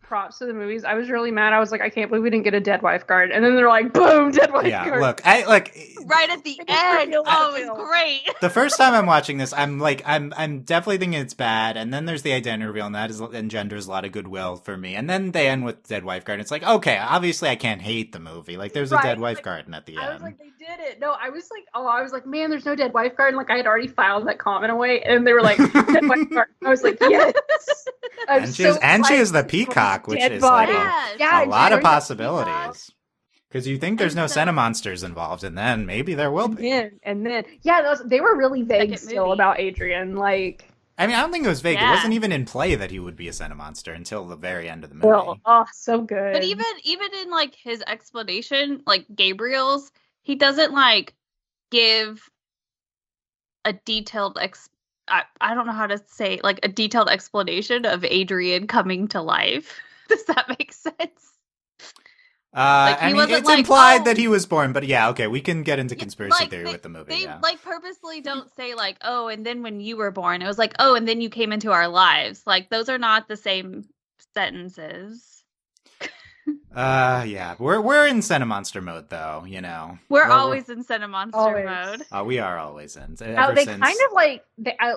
props to the movies, I was really mad. I was like, I can't believe we didn't get a dead wife card. And then they're like, boom, dead wife card. Yeah, look, right at the end. Oh, it was great. The first time I'm watching this, I'm definitely thinking it's bad. And then there's the identity reveal, and that engenders a lot of goodwill for me. And then they end with dead wife card. And it's like, okay, obviously I can't hate the movie. Like, there's a dead wife card at the end. I was like, they did it. No, I was like, man, there's no dead wife card. And like, I had already filed that comment away, and they were like, dead wife card. I was like, yes. And she is the peacock, which is like a lot of possibilities. Because you think there's no Cinemonsters involved, and then maybe there will be. And then they were really vague still about Adrian. Like, I mean, I don't think it was vague. It wasn't even in play that he would be a Cinemonster until the very end of the movie. Oh, so good. But even in like his explanation, like Gabriel's, he doesn't like give a detailed I don't know how to say, like, a detailed explanation of Adrian coming to life. Does that make sense? I mean, it's like, implied that he was born, but yeah, okay, we can get into conspiracy theory with the movie. They like purposely don't say like, oh, and then when you were born, it was like, oh, and then you came into our lives. Like, those are not the same sentences. Yeah, we're in Cinemonster mode though, you know. We're always in Cinemonster mode. We are always in. Kind of like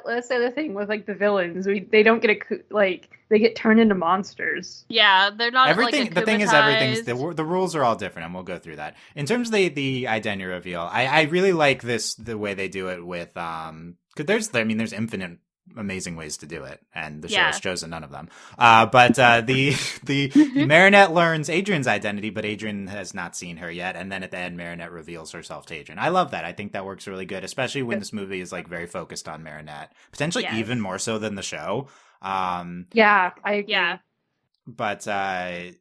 let's say the thing with like the villains, they don't get they get turned into monsters. Yeah, they're not everything. Like, the thing is, everything's the rules are all different, and we'll go through that. In terms of the identity reveal, I really like the way they do it with because there's infinite amazing ways to do it, and the show has chosen none of them. But the Marinette learns Adrian's identity, but Adrian has not seen her yet, and then at the end Marinette reveals herself to Adrian. I love that. I think that works really good, especially when this movie is like very focused on Marinette, potentially even more so than the show. I agree. But I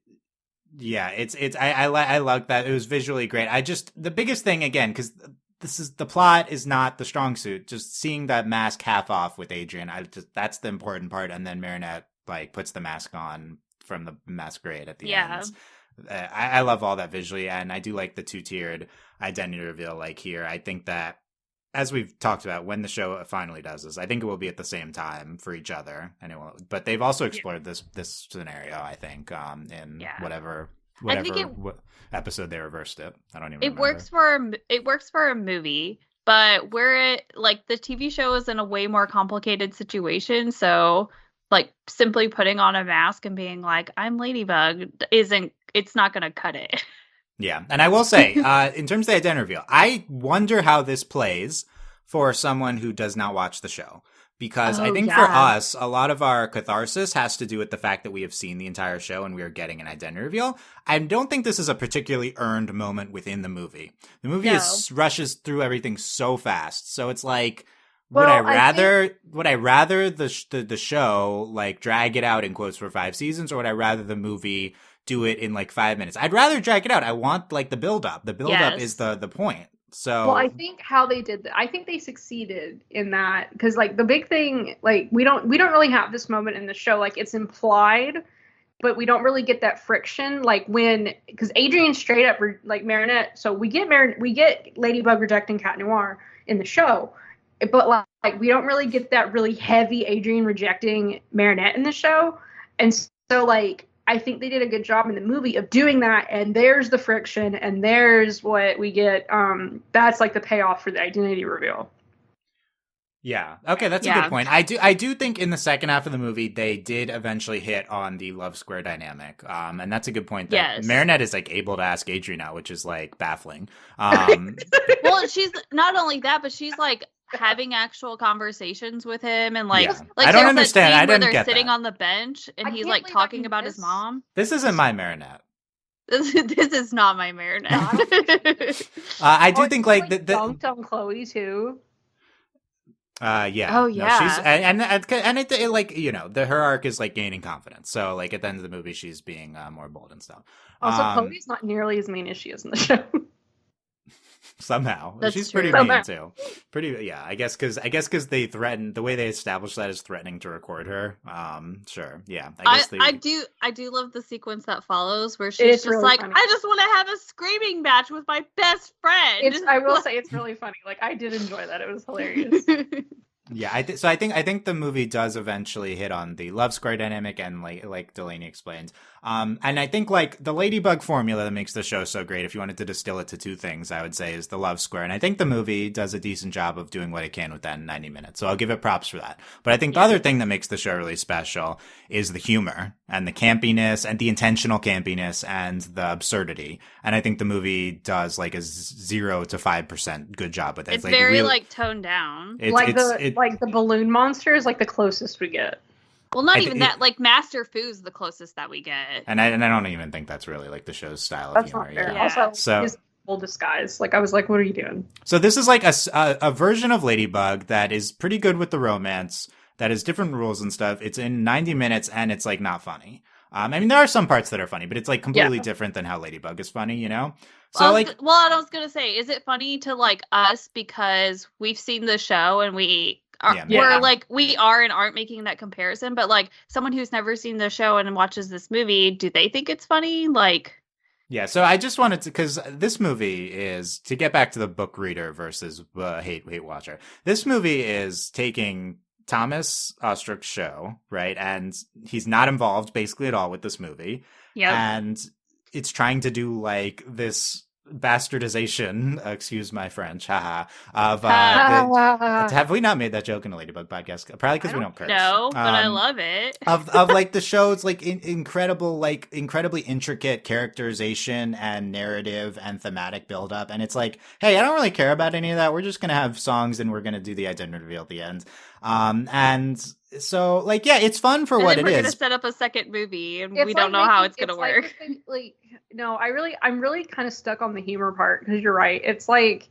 like that. It was visually great. The biggest thing, again, because the plot is not the strong suit. Just seeing that mask half off with Adrian, that's the important part. And then Marinette like puts the mask on from the masquerade at the end. I love all that visually, and I do like the 2-tiered identity reveal. Like here, I think that, as we've talked about, when the show finally does this, I think it will be at the same time for each other, and but they've also explored this scenario, I think, in whatever episode they reversed it. I don't even remember. It works for a movie, but the TV show is in a way more complicated situation, so like simply putting on a mask and being like, I'm Ladybug it's not gonna cut it. Yeah, and I will say, in terms of the identity reveal, I wonder how this plays for someone who does not watch the show. Because I think for us, a lot of our catharsis has to do with the fact that we have seen the entire show and we are getting an identity reveal. I don't think this is a particularly earned moment within the movie. The movie rushes through everything so fast. So it's like, would I rather the show like drag it out in quotes for 5 seasons, or would I rather the movie do it in like 5 minutes? I'd rather drag it out. I want like the build up. The build up is the point. So I think how they did that, I think they succeeded in that, because like the big thing, like we don't really have this moment in the show. Like it's implied, but we don't really get that friction. Like because Adrian straight up like Marinette. So we get Ladybug rejecting Cat Noir in the show, but like we don't really get that really heavy Adrian rejecting Marinette in the show. And so like, I think they did a good job in the movie of doing that, and there's the friction, and there's what we get. That's like the payoff for the identity reveal. Yeah. Okay, that's a good point. I do think in the second half of the movie they did eventually hit on the love square dynamic. And that's a good point. That Marinette is like able to ask Adrian out, which is like baffling. Well, she's not only that, but she's like having actual conversations with him, and like I don't understand. I didn't get sitting that. on the bench and he's like talking about his mom. This isn't my Marinette. This is not my Marinette. I do think like dunked on Chloe too. Yeah. Oh yeah. No, she's and it like, you know, her arc is like gaining confidence. So like at the end of the movie, she's being more bold and stuff. Also, Chloe's not nearly as mean as she is in the show. Somehow she's true. pretty mean too. I guess because they threatened, the way they established that is threatening to record her. Sure, yeah. I do love the sequence that follows where she's just really like funny. I just want to have a screaming match with my best friend. I will say it's really funny. Like I did enjoy that. It was hilarious. Yeah, I think the movie does eventually hit on the love square dynamic, and like Delaney explained. And I think like the Ladybug formula that makes the show so great, if you wanted to distill it to two things, I would say is the love square. And I think the movie does a decent job of doing what it can with that in 90 minutes. So I'll give it props for that. But I think the other thing that makes the show really special is the humor and the campiness and the intentional campiness and the absurdity. And I think the movie does like a 0 to 5% good job with it. It's like very really, like toned down. Like the balloon monster is like the closest we get. Well, not even that. Like Master Fu's the closest that we get, and I don't even think that's really like the show's style of humor. Not fair. Yeah. Also, so his full disguise. Like I was like, what are you doing? So this is like a version of Ladybug that is pretty good with the romance. That has different rules and stuff. It's in 90 minutes and it's like not funny. I mean, there are some parts that are funny, but it's like completely different than how Ladybug is funny. You know. So I was gonna say, is it funny to like us because we've seen the show and we are and aren't making that comparison, but like someone who's never seen the show and watches this movie, do they think it's funny? Like, yeah. So I just wanted to, because this movie is, to get back to the book reader versus hate watcher. This movie is taking Thomas Ostruck's show, right, and he's not involved basically at all with this movie. Yeah, and it's trying to do like this bastardization, excuse my French, haha, of have we not made that joke in a Ladybug podcast? Probably because we don't curse. No, but I love it. of like the show's like incredibly intricate characterization and narrative and thematic buildup, and it's like, hey, I don't really care about any of that. We're just gonna have songs and we're gonna do the identity reveal at the end. And so like, yeah, it's fun for what it is. We're gonna set up a second movie and we don't know how it's gonna work. No, I'm really kind of stuck on the humor part because you're right. It's like,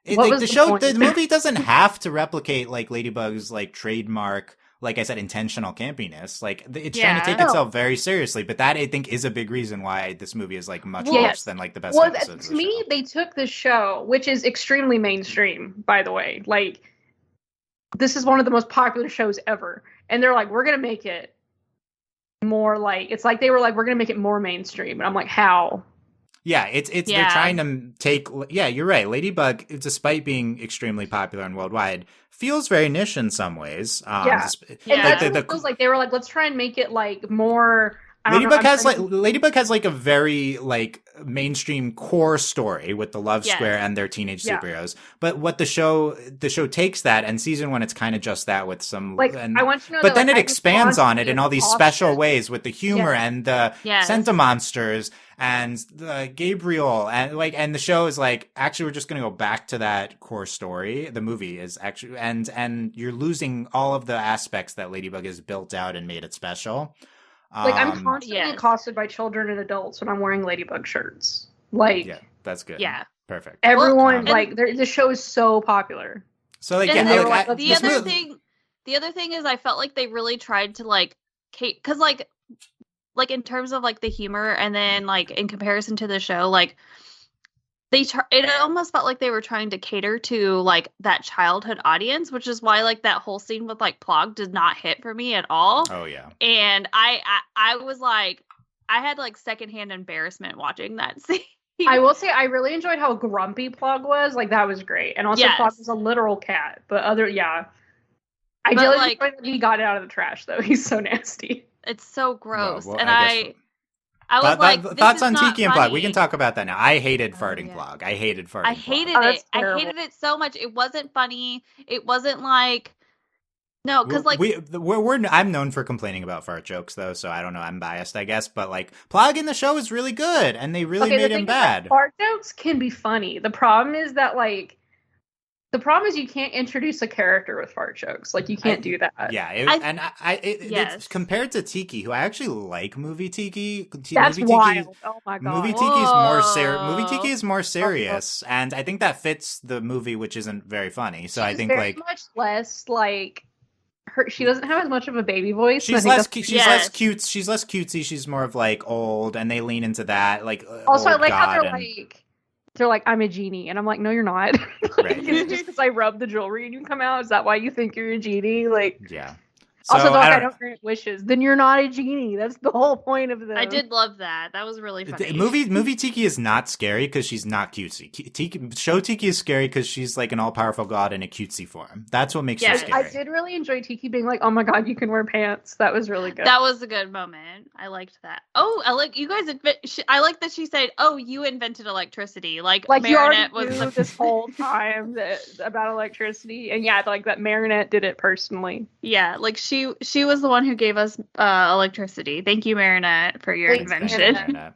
the movie doesn't have to replicate like Ladybug's like trademark, like I said, intentional campiness. Like it's trying to take itself very seriously, but that I think is a big reason why this movie is like much worse than like the best episodes. To me, they took the show, which is extremely mainstream, by the way. Like this is one of the most popular shows ever, and they're like, we're gonna make it more like, it's like they were like, we're gonna make it more mainstream, and I'm like, how? Yeah, it's they're trying to take. Yeah, you're right. Ladybug, despite being extremely popular and worldwide, feels very niche in some ways. And it feels like they were like, let's try and make it like more. Ladybug has like a very like mainstream core story with the love square and their teenage superheroes. But what the show takes that, and season 1 it's kind of just that with some like, I want you to know but that, then it expands on it in all these special ways with the humor and the Sentimonsters and the Gabriel and the show is like, actually we're just going to go back to that core story. The movie is actually and you're losing all of the aspects that Ladybug has built out and made it special. Like I'm constantly accosted by children and adults when I'm wearing Ladybug shirts. Like, yeah, that's good. Yeah, perfect. Everyone the show is so popular. So like, the other thing is, I felt like they really tried to like, because like in terms of like the humor, and then like in comparison to the show, like it almost felt like they were trying to cater to like that childhood audience, which is why like that whole scene with like Plog did not hit for me at all. Oh yeah. And I was like, I had like secondhand embarrassment watching that scene. I will say I really enjoyed how grumpy Plog was. Like that was great. And also Plog was a literal cat. But I really enjoyed that he got it out of the trash though. He's so nasty. It's so gross. Well, and I was like, thoughts on Tiki and Plog. We can talk about that now. I hated farting Plog. I hated farting. I hated it. I hated it so much. It wasn't funny. It wasn't like because like I'm known for complaining about fart jokes though, so I don't know. I'm biased, I guess. But like Plog in the show is really good, and they really made him bad. Fart jokes can be funny. The problem is that like. The problem is you can't introduce a character with fart jokes. Like, you can't do that. Yeah, it's compared to Tiki, who I actually like movie Tiki. That's wild. Oh, my God. Movie Tiki is more serious, and I think that fits the movie, which isn't very funny. So I think, like... much less, like... she doesn't have as much of a baby voice. She's less cute. She's less cutesy. She's more of, like, old, and they lean into that. Like, also, I like how they're, like... They're like, I'm a genie. And I'm like, no, you're not. Like, right. Just because I rub the jewelry and you come out, is that why you think you're a genie? Like, yeah. Also, So, I don't grant wishes. Then you're not a genie. That's the whole point of this. I did love that. That was really funny. Movie Tiki is not scary because she's not cutesy. Show Tiki is scary because she's like an all-powerful god in a cutesy form. That's what makes her scary. I did really enjoy Tiki being like, "Oh my god, you can wear pants." That was really good. That was a good moment. I liked that. Oh, I like you guys. I like that she said, "Oh, you invented electricity." Like Marinette was this whole time about electricity, and like that Marinette did it personally. Yeah, like she was the one who gave us electricity. Thank you, Marinette, for your invention.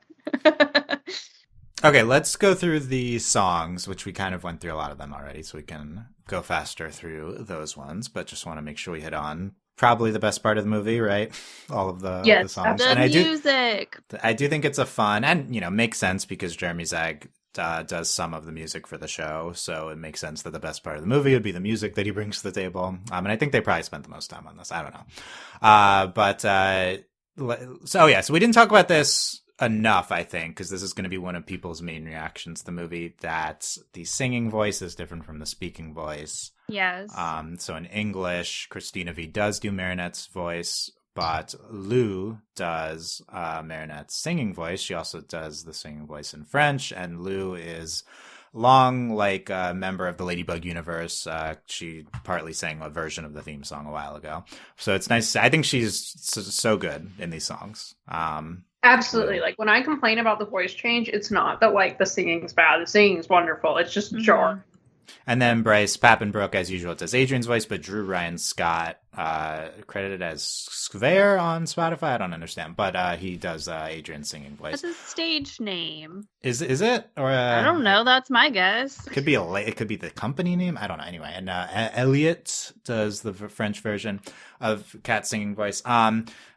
Okay, let's go through the songs, which we kind of went through a lot of them already, so we can go faster through those ones. But just want to make sure we hit on probably the best part of the movie, right? All of the songs. The music. I do think it's a fun and makes sense because Jeremy Zag does some of the music for the show, so it makes sense that the best part of the movie would be the music that he brings to the table. And I think they probably spent the most time on this. I don't know. So we didn't talk about this enough, I think, because this is going to be one of people's main reactions to the movie, that the singing voice is different from the speaking voice. Yes. So in English, Christina V does do Marinette's voice, but Lou does Marinette's singing voice. She also does the singing voice in French, and Lou is long, like a member of the Ladybug universe. She partly sang a version of the theme song a while ago. So it's nice. I think she's so good in these songs. Absolutely. Like when I complain about the voice change, it's not that like the singing's bad. The singing's wonderful. It's just jarring. And then Bryce Papenbrook, as usual, does Adrian's voice, but Drew Ryan Scott, credited as Skvair on Spotify. I don't understand, but he does Adrian's singing voice. That's his stage name. Is it? Or I don't know. That's my guess. It could be the company name. I don't know. Anyway, and Elliot does the French version of Cat's singing voice.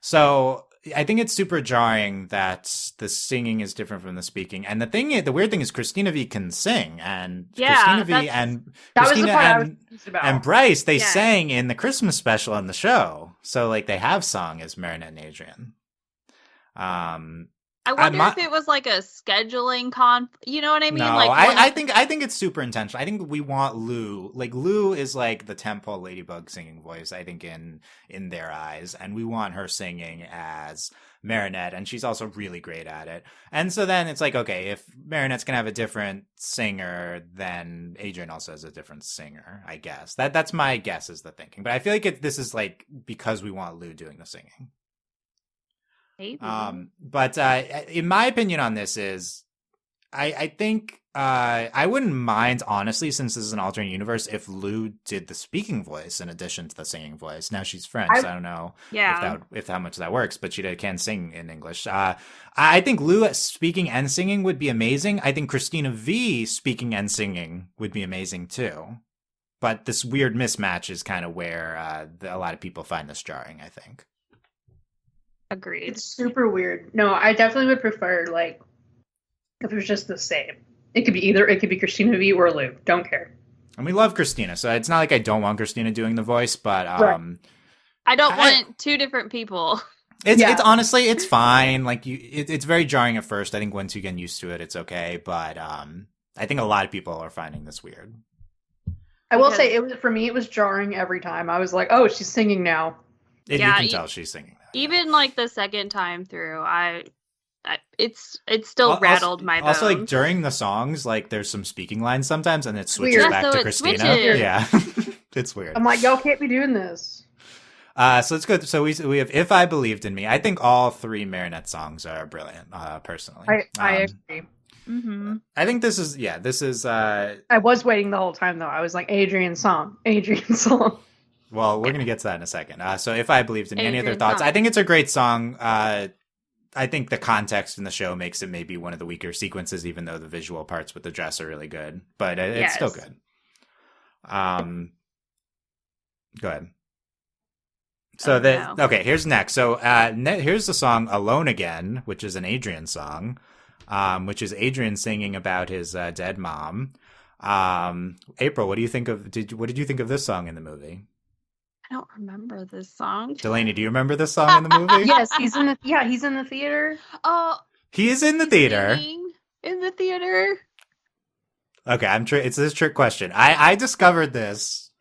So I think it's super jarring that the singing is different from the speaking. And the weird thing is Christina V can sing, and Christina V and Christina and Bryce, they sang in the Christmas special on the show. So like they have sung as Marinette and Adrian. I wonder if it was like a scheduling you know what I mean? No, like I think it's super intentional. I think we want Lou. Like Lou is like the tentpole Ladybug singing voice, I think, in their eyes, and we want her singing as Marinette, and she's also really great at it. And so then it's like, okay, if Marinette's gonna have a different singer, then Adrian also has a different singer, I guess. That's my guess is the thinking. But I feel like this is like because we want Lou doing the singing. Maybe. But in my opinion on this is, I think I wouldn't mind, honestly, since this is an alternate universe, if Lou did the speaking voice in addition to the singing voice. Now she's French, so I don't know if how much that works, but she can sing in English. I think Lou speaking and singing would be amazing. I think Christina V speaking and singing would be amazing too. But this weird mismatch is kind of where a lot of people find this jarring, I think. Agreed. It's super weird. No, I definitely would prefer like if it was just the same. It could be Christina V or Lou. Don't care. And we love Christina, so it's not like I don't want Christina doing the voice, but I don't want two different people. It's honestly it's fine. Like it's very jarring at first. I think once you get used to it, it's okay. But I think a lot of people are finding this weird. I will say for me it was jarring every time. I was like, oh, she's singing now. You can tell she's singing. Even like the second time through, it's still rattled my bones. Also, like during the songs, like there's some speaking lines sometimes, and it switches back to Christina. Switches. Yeah, it's weird. I'm like, y'all can't be doing this. So let's go. So we have "If I Believed in Me." I think all three Marinette songs are brilliant. Personally, I agree. Mm-hmm. I think this is. I was waiting the whole time though. I was like, Adrian's song. Well, we're going to get to that in a second. So If I Believed in Me, any other thoughts? I think it's a great song. I think the context in the show makes it maybe one of the weaker sequences, even though the visual parts with the dress are really good. But it's still good. Go ahead. So okay, here's next. So here's the song Alone Again, which is an Adrian song, which is Adrian singing about his dead mom. April, what do you think of? What did you think of this song in the movie? I don't remember this song. Delaney, do you remember this song in the movie? Yes, he's in the theater. Oh, he is in the theater. In the theater. Okay, it's this trick question. I discovered this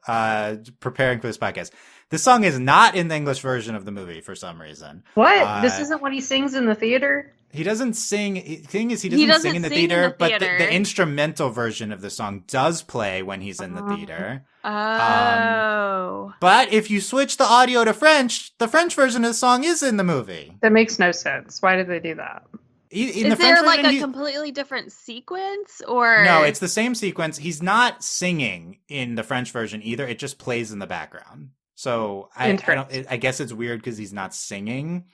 preparing for this podcast. This song is not in the English version of the movie for some reason. What? This isn't what he sings in the theater? He doesn't sing. The thing is, he doesn't sing in the theater, but the instrumental version of the song does play when he's in the theater. Oh. But if you switch the audio to French, the French version of the song is in the movie. That makes no sense. Why did they do that? Is there like a completely different sequence, or no? It's the same sequence. He's not singing in the French version either. It just plays in the background. So I guess it's weird because he's not singing.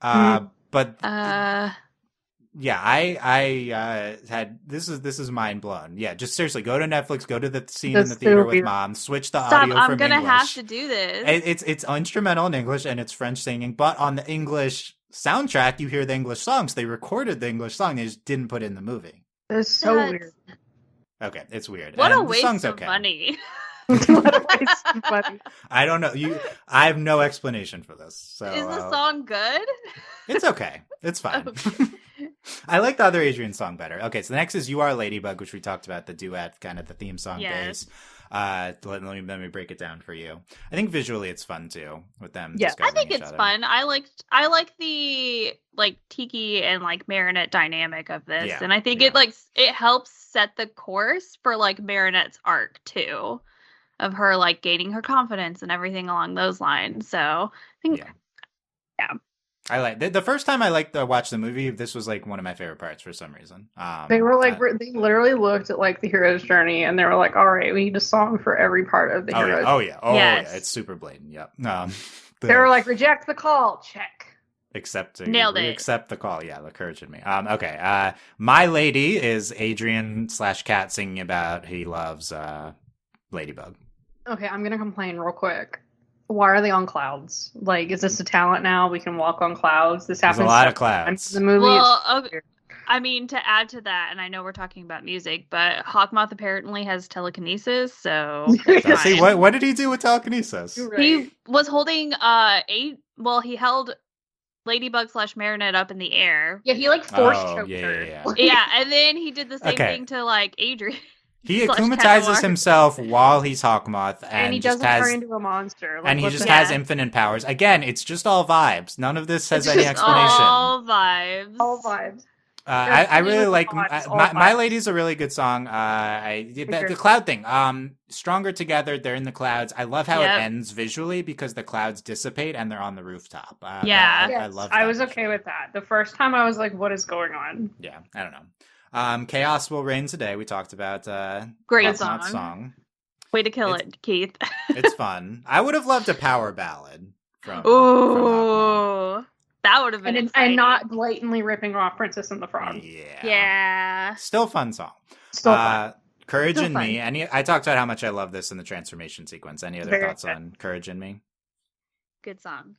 But yeah, I had this is mind blown. Yeah, just seriously, go to Netflix, go to the scene in the theater with mom, switch the audio from English. I'm gonna have to do this. It's instrumental in English and it's French singing, but on the English soundtrack, you hear the English songs. They recorded the English song, they just didn't put it in the movie. That's so weird. Okay, it's weird. What a waste of money. What a waste of money. I don't know. I have no explanation for this. So is the song good? It's okay. It's fine. Okay. I like the other Adrian song better. Okay, so the next is "You Are Ladybug," which we talked about, the duet, kind of the theme song base. Let me break it down for you. I think visually it's fun too with them. Yeah, I think it's fun. I like the like Tiki and like Marinette dynamic of this, and I think it helps set the course for like Marinette's arc too, of her like gaining her confidence and everything along those lines. So I think, yeah. I like the first time I watched the movie. This was like one of my favorite parts for some reason. They were like they literally looked at like the hero's journey and they were like, "All right, we need a song for every part of the hero." Yeah, it's super blatant. Yep. They were like, "Reject the call." Check. Nailed it. Accept the call. Yeah, the courage in me. Okay. My Lady is Adrian/Cat singing about he loves Ladybug. Okay, I'm gonna complain real quick. Why are they on clouds? Like, is this a talent now? We can walk on clouds. This happens. There's a lot of clouds. In the movie. Well, I mean, to add to that, and I know we're talking about music, but Hawkmoth apparently has telekinesis. So see, what did he do with telekinesis? Right. He was holding he held Ladybug/Marinette up in the air. Yeah, he like force choked her. Yeah, and then he did the same thing to like Adrian. He akumatizes himself while he's Hawkmoth, and he doesn't turn into a monster. Like, and he just has infinite powers. Again, it's just all vibes. None of this has any explanation. All vibes. All vibes. I really like My Lady's a really good song. The cloud thing. Stronger Together. They're in the clouds. I love how it ends visually because the clouds dissipate and they're on the rooftop. I love that. I was okay with that. The first time I was like, "What is going on?" Yeah, I don't know. Chaos Will Reign Today. We talked about great song. Way to kill it, Keith. It's fun. I would have loved a power ballad from that would have been and not blatantly ripping off Princess and the Frog. Yeah. Still fun song. Still fun. Courage in Me. I talked about how much I love this in the transformation sequence. Any other thoughts on Courage in Me? Good song.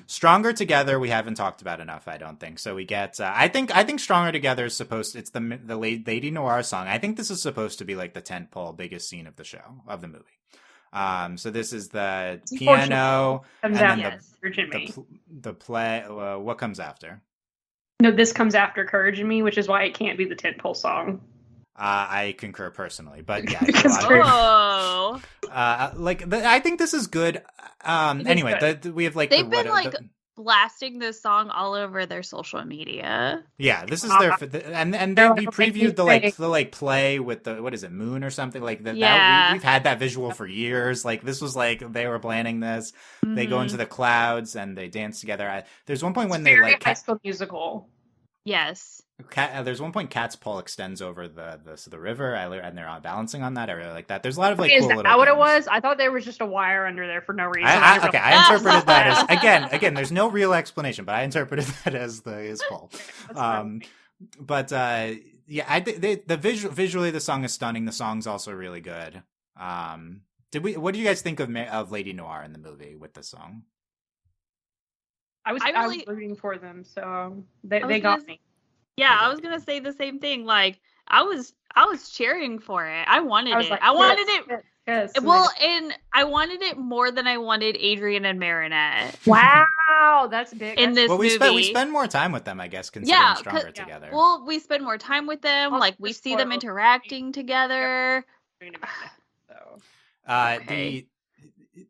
Stronger Together we haven't talked about enough, I don't think. So we get I think Stronger Together is it's the Lady Noir song. I think this is supposed to be like the tentpole biggest scene of the movie. So this is the piano and then the play. What comes after? No, this comes after Courage in Me, which is why it can't be the tentpole song. I concur personally, but yeah. I think this is good. Anyway, we have like they've been blasting this song all over their social media. Yeah, this is their and then we previewed the play with the what is it, Moon or something like that. Yeah, we've had that visual for years. Like this was like they were planning this. Mm-hmm. They go into the clouds and they dance together. There's one point when they like High School Musical. Yes. There's one point Cat's pole extends over the river, and they're balancing on that. I really like that. There's a lot of like cool little. Is that what it was? I thought there was just a wire under there for no reason. I interpreted that as again. There's no real explanation, but I interpreted that as his pole. But I think visually the song is stunning. The song's also really good. What do you guys think of Lady Noir in the movie with this song? I was rooting for them, so they got me. Yeah, I was gonna say the same thing. Like I was cheering for it. I wanted it. I wanted it. Yes. Well, and I wanted it more than I wanted Adrian and Marinette. Wow, that's big. In this movie, we spend more time with them, I guess. Considering Stronger Together. Well, we spend more time with them. Like we see them interacting together.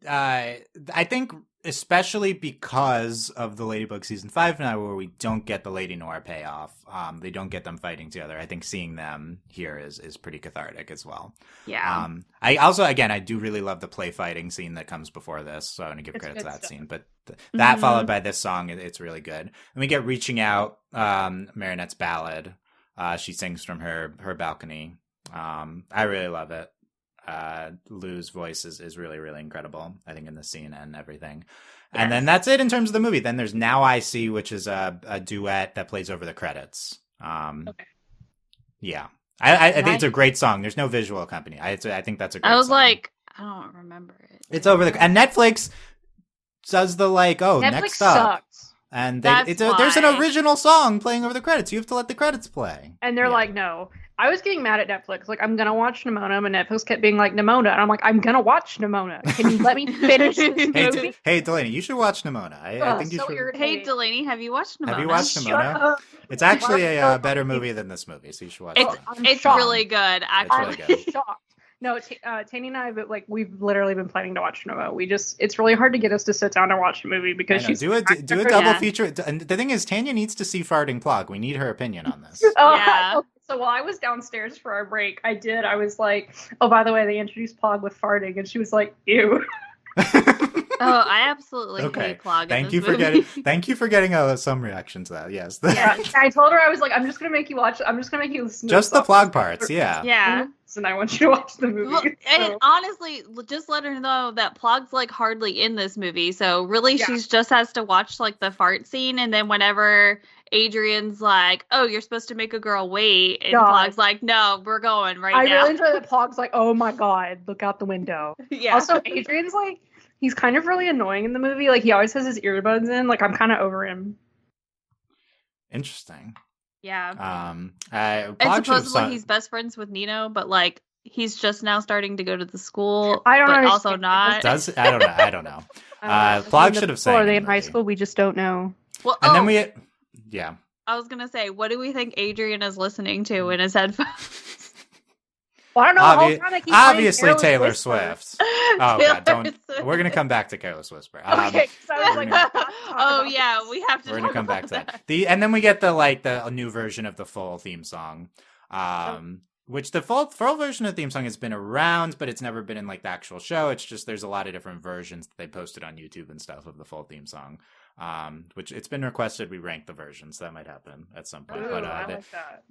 I think especially because of the Ladybug season 5 now, where we don't get the Lady Noir payoff, they don't get them fighting together. I think seeing them here is pretty cathartic as well. Yeah. I also, again, I do really love the play fighting scene that comes before this, so I want to give credit to that scene. But that followed by this song, it's really good. And we get Reaching Out, Marinette's ballad. She sings from her balcony. I really love it. Lou's voice is really, really incredible, I think, in the scene and everything. Yes. And then that's it in terms of the movie. Then there's Now I See, which is a duet that plays over the credits. Okay. Yeah. I think it's a great song. There's no visual accompaniment. I think that's a great song. I was like, I don't remember it. It's over the... And Netflix does the Netflix next up. Sucks. And there's an original song playing over the credits. You have to let the credits play. And they're like, no. I was getting mad at Netflix. Like, I'm going to watch Nimona, and Netflix kept being like, Nimona. And I'm like, I'm going to watch Nimona. Can you let me finish this movie? Hey, Delaney, you should watch Nimona. I think you should. Irritating. Hey, Delaney, have you watched Nimona? Have you watched Nimona? It's actually a better movie than this movie, so you should watch it. It's really good, actually. It's really good. Shocked. No, Tanny and I, but we've literally been planning to watch Nova. It's really hard to get us to sit down and watch a movie because she's do a double feature. And the thing is, Tanya needs to see Farting Plug. We need her opinion on this. So while I was downstairs for our break, I was like, oh, by the way, they introduced Plug with farting, and she was like, ew. Oh, I absolutely hate Plug. Thank you for getting some reaction to that. Yes. Yeah, I told her, I was like, I'm just gonna make you watch. I'm just gonna make you listen to just the Plug parts. Yeah. Yeah. And I want you to watch the movie. Well, and honestly, just let her know that Plug's hardly in this movie. So really, she just has to watch the fart scene, and then whenever Adrian's like, "Oh, you're supposed to make a girl wait," and Plug's like, "No, we're going now." I really enjoy that Plug's like, "Oh my god, look out the window." Yeah. Also, Adrian's he's kind of really annoying in the movie. He always has his earbuds in. I'm kind of over him. Interesting. Yeah. And supposedly he's best friends with Nino, but he's just now starting to go to the school. I don't know. But also not. I don't know. Plug should have sang. Are they in high school? We just don't know. Well, and then yeah. I was gonna say, what do we think Adrian is listening to in his headphones? Well, I don't know. Obviously, Taylor Swift. Oh God, we're gonna come back to Careless Whisper. Okay, so I was oh yeah, we have to. We're gonna come back to that. And then we get the new version of the full theme song, which the full version of the theme song has been around, but it's never been in the actual show. It's just there's a lot of different versions that they posted on YouTube and stuff of the full theme song. Which it's been requested we rank the versions. So that might happen at some point. Ooh, but I like that.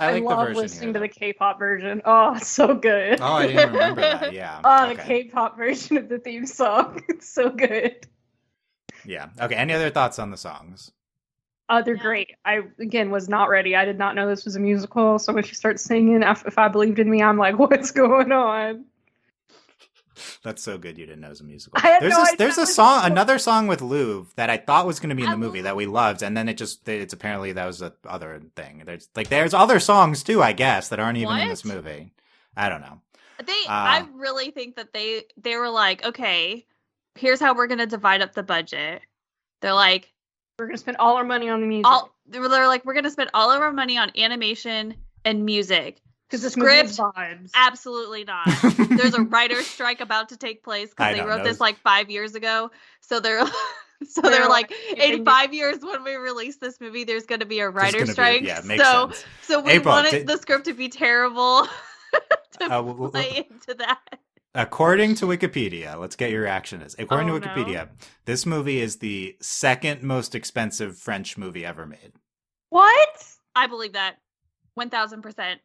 I like the version. Listening to the K-pop version. Oh, it's so good. Oh, I didn't remember that. Yeah. The K-pop version of the theme song. It's so good. Yeah. Okay. Any other thoughts on the songs? They're great. I again was not ready. I did not know this was a musical. So when she starts singing, If I Believed in Me, I'm like, what's going on? That's so good. You didn't know it was a musical. There's another song with Lou that I thought was going to be in the movie that we loved, and then it's apparently that was the other thing. There's other songs too, I guess, that aren't even in this movie. I don't know. I really think that they were like, okay, here's how we're going to divide up the budget. They're like, we're going to spend all our money on the music. They're like, we're going to spend all of our money on animation and music. Because the script vibes. Absolutely not. There's a writer's strike about to take place because they wrote this 5 years ago. So they're like, in 5 years when we release this movie, there's going to be a writer's strike. Makes sense. So we wanted the script to be terrible to play into that. According to Wikipedia, let's get your reaction. According to Wikipedia, this movie is the second most expensive French movie ever made. What? I believe that 1,000%.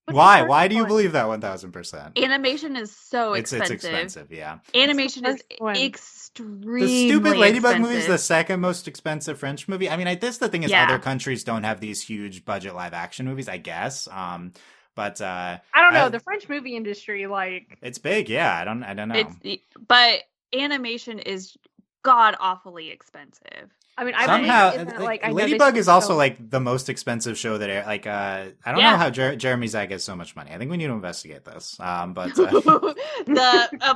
Why? Why do you believe that 1,000%? Animation is so expensive. It's expensive, yeah. Animation is extremely The stupid Ladybug expensive. movie is the second most expensive French movie. I mean, the thing is, other countries don't have these huge budget live action movies, I guess. But I don't know. The French movie industry, it's big, yeah. I don't know. But animation is god awfully expensive. I mean, Ladybug is also the most expensive show that I don't know how Jeremy Zag has so much money. I think we need to investigate this. But the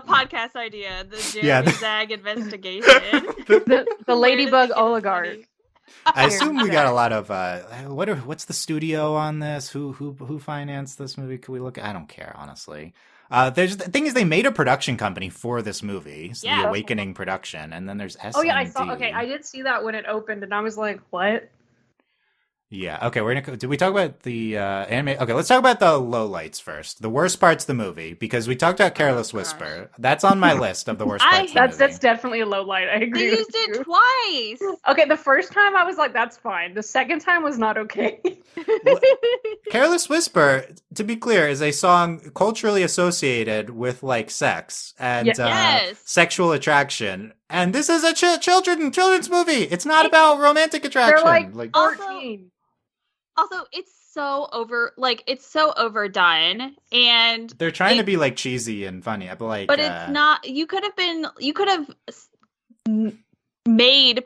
podcast idea, the Jeremy Zag investigation, the Ladybug oligarch. I assume we got a lot of what's the studio on this? Who financed this movie? Could we look? I don't care, honestly. There's the thing is they made a production company for this movie, so Yeah. the Awakening production, and then there's SND. Oh yeah, I saw. Okay, I did see that when it opened, and I was like, what? Yeah. Okay. Did we talk about the anime? Okay. Let's talk about the lowlights first. The worst parts of the movie, because we talked about Careless Whisper. That's on my list of the worst parts of the movie. That's definitely a low light. I agree. They used it twice. Okay, the first time I was like, that's fine. The second time was not okay. Careless Whisper, to be clear, is a song culturally associated with like sex and Yes. sexual attraction. And this is a children's movie. It's not about romantic attraction. They're like 14. Also, it's so overdone, and they're trying to be like cheesy and funny, but it's not. You could have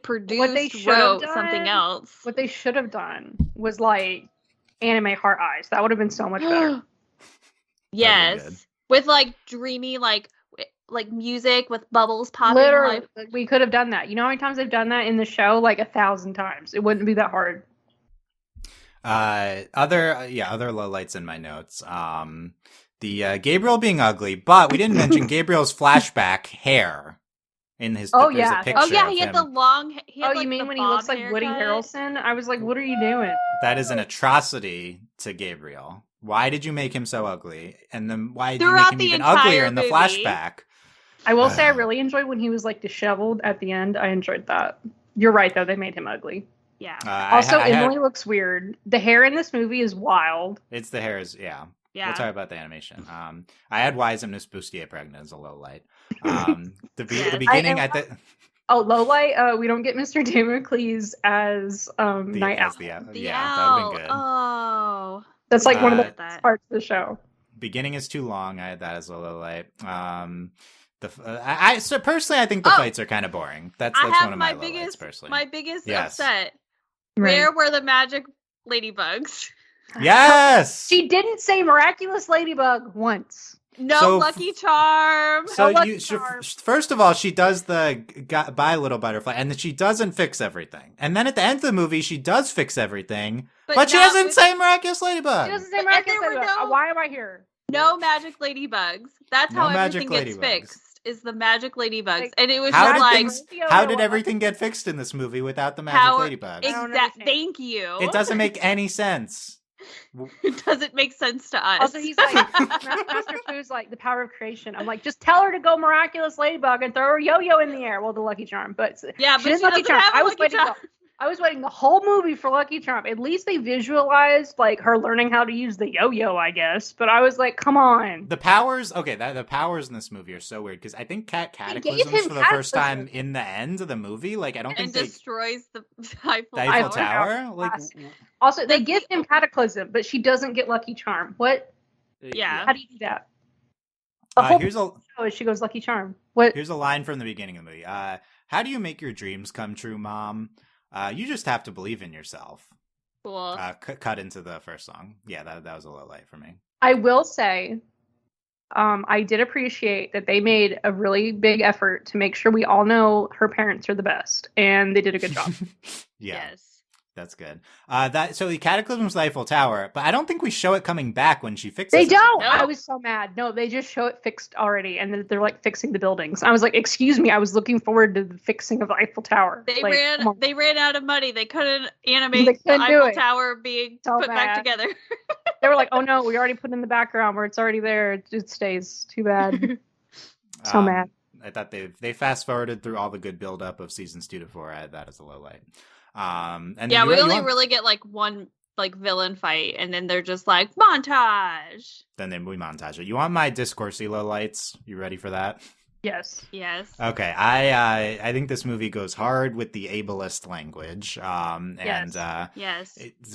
produced, wrote something else. What they should have done was like anime Heart Eyes. That would have been so much better. Yes, with like dreamy like music with bubbles popping. Literally, we could have done that. You know how many times they've done that in the show? Like 1,000 times. It wouldn't be that hard. Other lowlights in my notes. The Gabriel being ugly, but we didn't mention Gabriel's flashback hair in his. Oh there's yeah. a picture Oh yeah, of he had him. the long. You mean when he looks like Woody Harrelson? I was like, what are you doing? That is an atrocity to Gabriel. Why did you make him so ugly? And then why did you Throughout make him the even uglier entire in the movie. flashback? I will say I really enjoyed when he was like disheveled at the end. I enjoyed that. You're right though, they made him ugly. Yeah. Also, Emily looks weird. The hair in this movie is wild. It's the hairs, yeah. Yeah. We'll talk about the animation. I had Wise and Miss Bustier pregnant as a low light. The beginning at the... Oh, low light, we don't get Mr. Damon Cleese as Night Owl. Yeah, that would have been good. Oh. That's like one of the best parts of the show. Beginning is too long. I had that as a low light. So personally, I think the fights are kind of boring. That's one of my lowlights, personally. My biggest upset. Right. Where were the magic ladybugs? Yes! Oh, She didn't say Miraculous Ladybug once. No Lucky Charm. So Charm. First of all, she does the bye little butterfly, and then she doesn't fix everything. And then at the end of the movie, she does fix everything, but she doesn't say Miraculous Ladybug. She doesn't say Miraculous Ladybug. Why am I here? No magic ladybugs. That's how everything gets fixed. Is the magic ladybugs, and it was how did everything get fixed in this movie without the magic ladybugs? Thank you. It doesn't make any sense. It doesn't make sense to us. Also, he's like, Master Pooh's like the power of creation. I'm like, just tell her to go Miraculous Ladybug and throw her yo-yo in the air. Well, the Lucky Charm, but she didn't Lucky Charm. I was waiting the whole movie for Lucky Charm. At least they visualized like her learning how to use the yo-yo, I guess. But I was like, come on. The powers, the powers in this movie are so weird because I think Cataclysms for the first time in the end of the movie. Like, I don't think destroys the Eiffel Tower. Like, also, they give him Cataclysm, but she doesn't get Lucky Charm. What? Yeah. How do you do that? She goes Lucky Charm. What? Here's a line from the beginning of the movie. How do you make your dreams come true, Mom? You just have to believe in yourself. Cool. Cut into the first song. Yeah, that was a low light for me. I will say, I did appreciate that they made a really big effort to make sure we all know her parents are the best, and they did a good job. Yes. That's good. So the Cataclysm's the Eiffel Tower, but I don't think we show it coming back when she fixes it. They don't. No. I was so mad. No, they just show it fixed already, and they're like fixing the buildings. I was like, excuse me, I was looking forward to the fixing of the Eiffel Tower. They ran out of money. They couldn't animate the Eiffel Tower being put back together. They were like, oh no, we already put in the background where it's already there. It stays. Too bad. So mad. I thought they fast forwarded through all the good build up of seasons 2 to 4. I had that as a low light. And yeah, we only really get like one like villain fight, and then they're just like montage. Then we montage it. You want my discoursey low lights? You ready for that? Yes. Okay, I think this movie goes hard with the ableist language.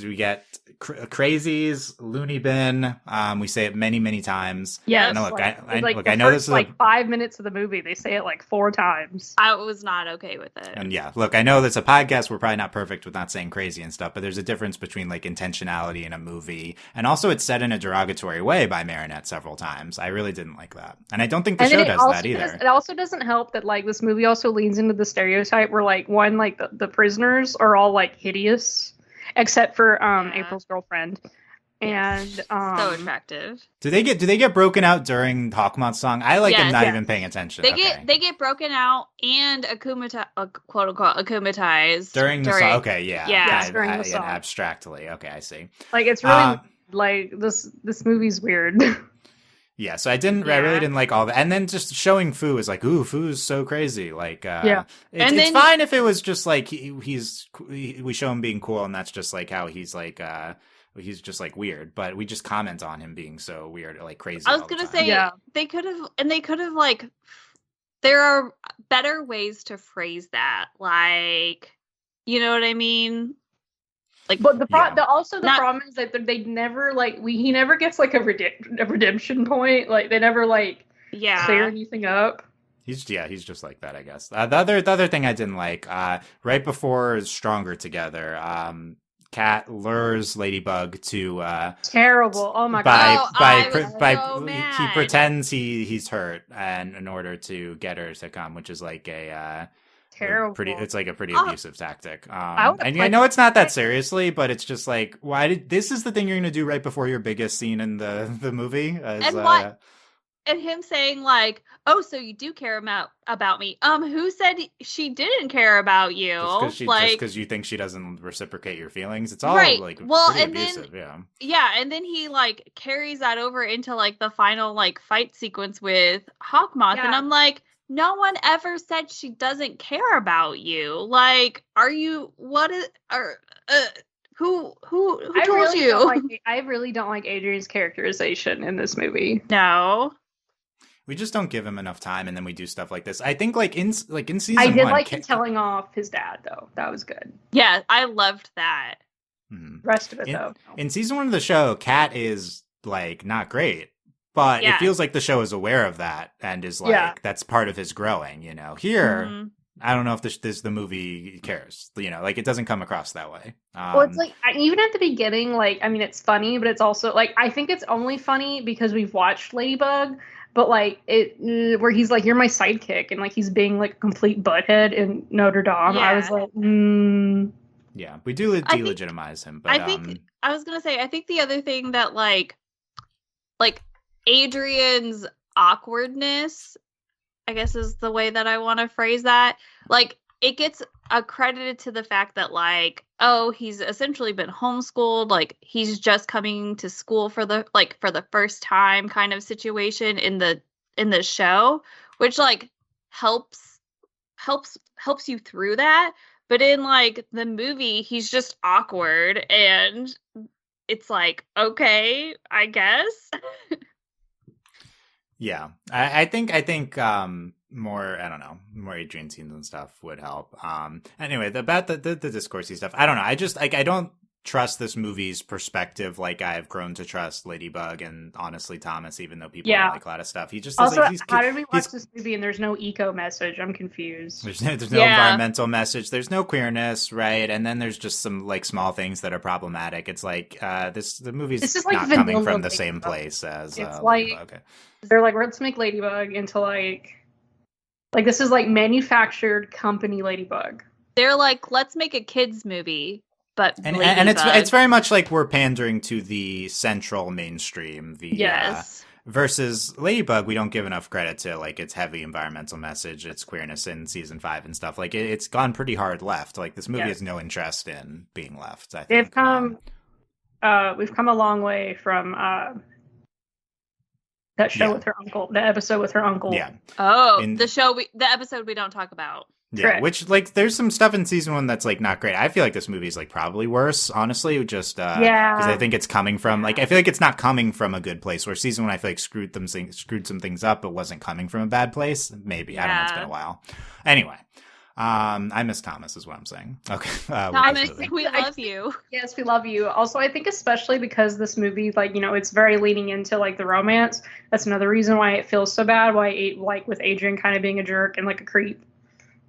We get crazies, loony bin. We say it many, many times. Yes. And I know this is like 5 minutes of the movie. They say it like 4 times. I was not okay with it. And yeah, look, I know that's a podcast. We're probably not perfect with not saying crazy and stuff, but there's a difference between like intentionality in a movie, and also it's said in a derogatory way by Marinette several times. I really didn't like that, and I don't think the show does that either. It also doesn't help that like this movie also leans into the stereotype where like the prisoners are all like hideous, except for April's girlfriend. And so attractive. Do they get broken out during Hawkmoth's song? I am not even paying attention. They get broken out and quote unquote akumatized during the song. Okay, yeah. During the song. Abstractly. Okay, I see. Like it's really like this movie's weird. Yeah, so I really didn't like all that. And then just showing Fu is like, ooh, Fu's so crazy. Like, it's fine if it was just like we show him being cool, and that's just like how he's like, he's just like weird. But we just comment on him being so weird, like crazy. I was gonna say they could have like, there are better ways to phrase that. Like, you know what I mean? Like, but the problem is that they never he never gets like a redemption point. Like they never clear anything up. He's just like that, I guess. The other thing I didn't like, right before Stronger Together, Cat lures Ladybug to terrible. Oh my god! He pretends he's hurt, and in order to get her to come, which is like a terrible. It's like a pretty abusive tactic. I know it's not that seriously, but it's just like, this is the thing you're going to do right before your biggest scene in the movie? And him saying like, oh, so you do care about me. Who said she didn't care about you? Just because you think she doesn't reciprocate your feelings. It's all like pretty abusive, and then he like carries that over into like the final like fight sequence with Hawkmoth, and I'm like, no one ever said she doesn't care about you. Like, are you? What is? Who told you? I really don't like Adrian's characterization in this movie. No, we just don't give him enough time, and then we do stuff like this. I think in season I did one, like him telling off his dad though. That was good. Yeah, I loved that. Rest of it though. In season 1 of the show, Cat is like not great. But it feels like the show is aware of that and is like, that's part of his growing, you know. Here, I don't know if the movie cares, you know, like it doesn't come across that way. Well, it's like, even at the beginning, like, I mean, it's funny, but it's also like, I think it's only funny because we've watched Ladybug, but like where he's like, you're my sidekick, and like he's being like a complete butthead in Notre Dame. I was like, Yeah, we do delegitimize him, but I was gonna say, I think the other thing that like Adrian's awkwardness, I guess is the way that I want to phrase that. Like, it gets accredited to the fact that, like, oh, he's essentially been homeschooled. Like, he's just coming to school for the first time kind of situation in the show, which like helps you through that. But in like the movie, he's just awkward, and it's like, okay, I guess. Yeah, I think more, I don't know, more Adrian scenes and stuff would help. Anyway, about the discoursey stuff, I don't know. I just I don't trust this movie's perspective like I've grown to trust Ladybug and honestly Thomas, even though people don't like a lot of stuff. He just also, how did we watch this movie and there's no eco message? I'm confused. There's no environmental message. There's no queerness, right? And then there's just some like small things that are problematic. It's like the movie's not coming from the same place as it's like Ladybug. They're like, let's make Ladybug into like this is like manufactured company Ladybug. They're like, let's make a kids movie. And it's very much like we're pandering to the central mainstream. Versus Ladybug, we don't give enough credit to like its heavy environmental message, its queerness in season 5 and stuff. Like it's gone pretty hard left. Like this movie has no interest in being left. I think we've come a long way from that show with her uncle, the episode with her uncle. Yeah. Oh, the episode we don't talk about. Yeah, correct. Which, like, there's some stuff in season 1 that's, like, not great. I feel like this movie is, like, probably worse, honestly, just, because I think it's coming from, like, I feel like it's not coming from a good place, where season 1, I feel like screwed some things up, but wasn't coming from a bad place. Maybe. I don't know, it's been a while. Anyway, I miss Thomas, is what I'm saying. Okay. Thomas, we love you. Yes, we love you. Also, I think especially because this movie, like, you know, it's very leaning into, like, the romance. That's another reason why it feels so bad, with Adrian kind of being a jerk and, like, a creep.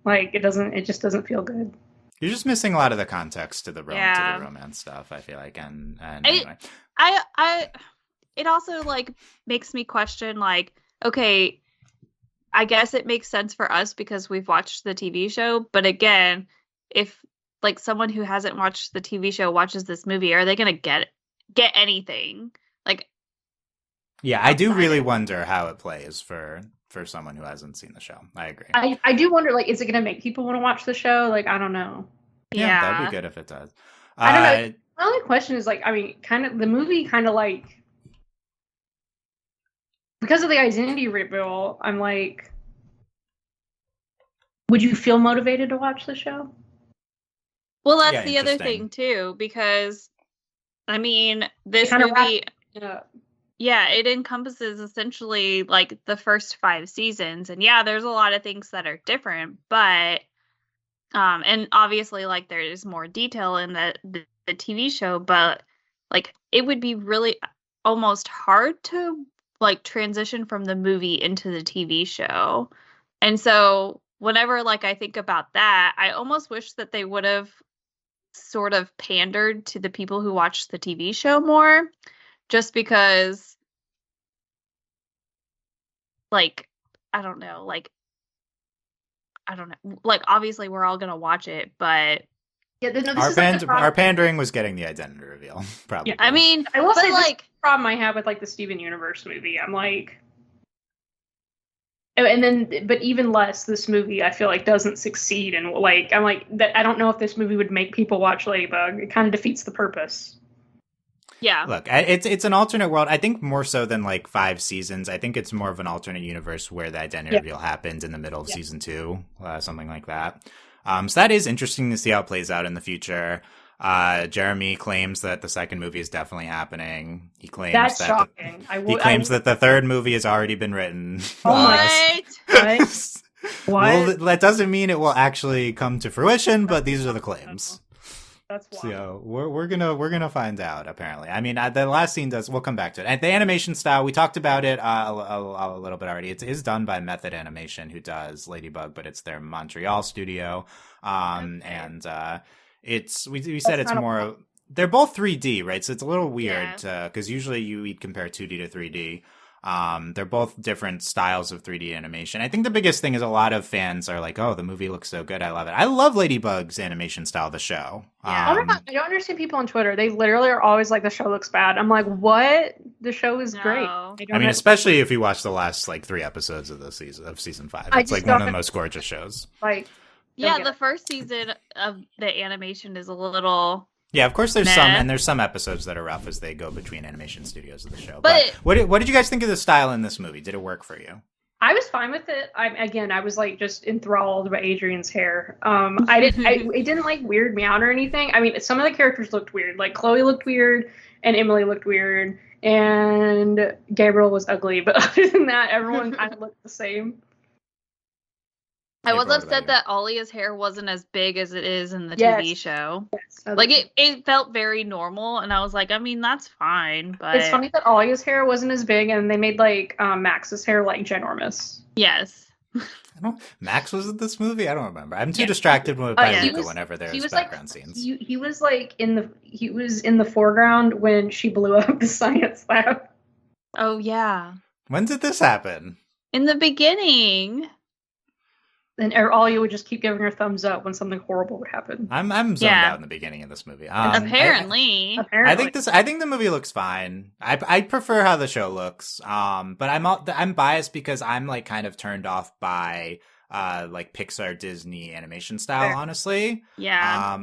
Like, it just doesn't feel good. You're just missing a lot of the context to the romance stuff, I feel like. And anyway. It also, like, makes me question, like, okay, I guess it makes sense for us because we've watched the TV show. But again, if, like, someone who hasn't watched the TV show watches this movie, are they going to get get anything. Like, yeah, I do really wonder how it plays for someone who hasn't seen the show. I agree. I do wonder, like, is it going to make people want to watch the show? Like, I don't know. Yeah, that'd be good if it does. I don't know. My only question is, like, I mean, kind of the movie, kind of like, because of the identity reveal, I'm like, would you feel motivated to watch the show? Well, that's the other thing too, because I mean, this movie, it encompasses essentially like the first 5 seasons, and there's a lot of things that are different, but and obviously, like, there is more detail in the TV show, but like, it would be really almost hard to like transition from the movie into the TV show. And so whenever like I think about that, I almost wish that they would have sort of pandered to the people who watch the TV show more, just because like I don't know, like obviously we're all gonna watch it, but our pandering was getting the identity reveal, probably. Yeah, I mean, I will say, like, the problem I have with like the Steven Universe movie, I'm like, and then, but even less, this movie I feel like doesn't succeed, and like I'm like that. I don't know if this movie would make people watch Ladybug. It kind of defeats the purpose. Yeah. Look, it's an alternate world. I think more so than like 5 seasons. I think it's more of an alternate universe where the identity reveal happened in the middle of season 2, something like that. So that is interesting to see how it plays out in the future. Jeremy claims that the second movie is definitely happening. He claims that's shocking. He claims that the third movie has already been written. What? What? Well, that doesn't mean it will actually come to fruition, but these are the claims. That's wild. So we're gonna find out. Apparently, I mean, the last scene does. We'll come back to it. And the animation style, we talked about it a little bit already. It is done by Method Animation, who does Ladybug, but it's their Montreal studio. And it's we said it's more. They're both 3D, right? So it's a little weird because usually you'd compare 2D to 3D. They're both different styles of 3D animation. I think the biggest thing is a lot of fans are like, "Oh, the movie looks so good. I love it." I love Ladybug's animation style of the show. Yeah. I don't understand people on Twitter. They literally are always like, "The show looks bad." I'm like, "What? The show is great." I mean, especially if you watch the last like 3 episodes of season 5. It's like one of the most gorgeous shows. Like, the first season of the animation is a little. Yeah, of course there's some episodes that are rough as they go between animation studios of the show. But what did you guys think of the style in this movie? Did it work for you? I was fine with it. I was like just enthralled by Adrian's hair. It didn't like weird me out or anything. I mean, some of the characters looked weird. Like Chloe looked weird and Emily looked weird and Gabriel was ugly. But other than that, everyone kind of looked the same. I was upset that Olia's hair wasn't as big as it is in the TV show. Yes. Like, it felt very normal, and I was like, I mean, that's fine, but... It's funny that Olia's hair wasn't as big, and they made, like, Max's hair, like, ginormous. Yes. Max was in this movie? I don't remember. I'm too distracted by Luca whenever there's background scenes. He was, like, in the foreground when she blew up the science lab. Oh, yeah. When did this happen? In the beginning. And Alia would just keep giving her thumbs up when something horrible would happen. I'm zoned out in the beginning of this movie. Apparently. I think the movie looks fine. I prefer how the show looks. But I'm biased because I'm like kind of turned off by like Pixar Disney animation style, honestly. Yeah.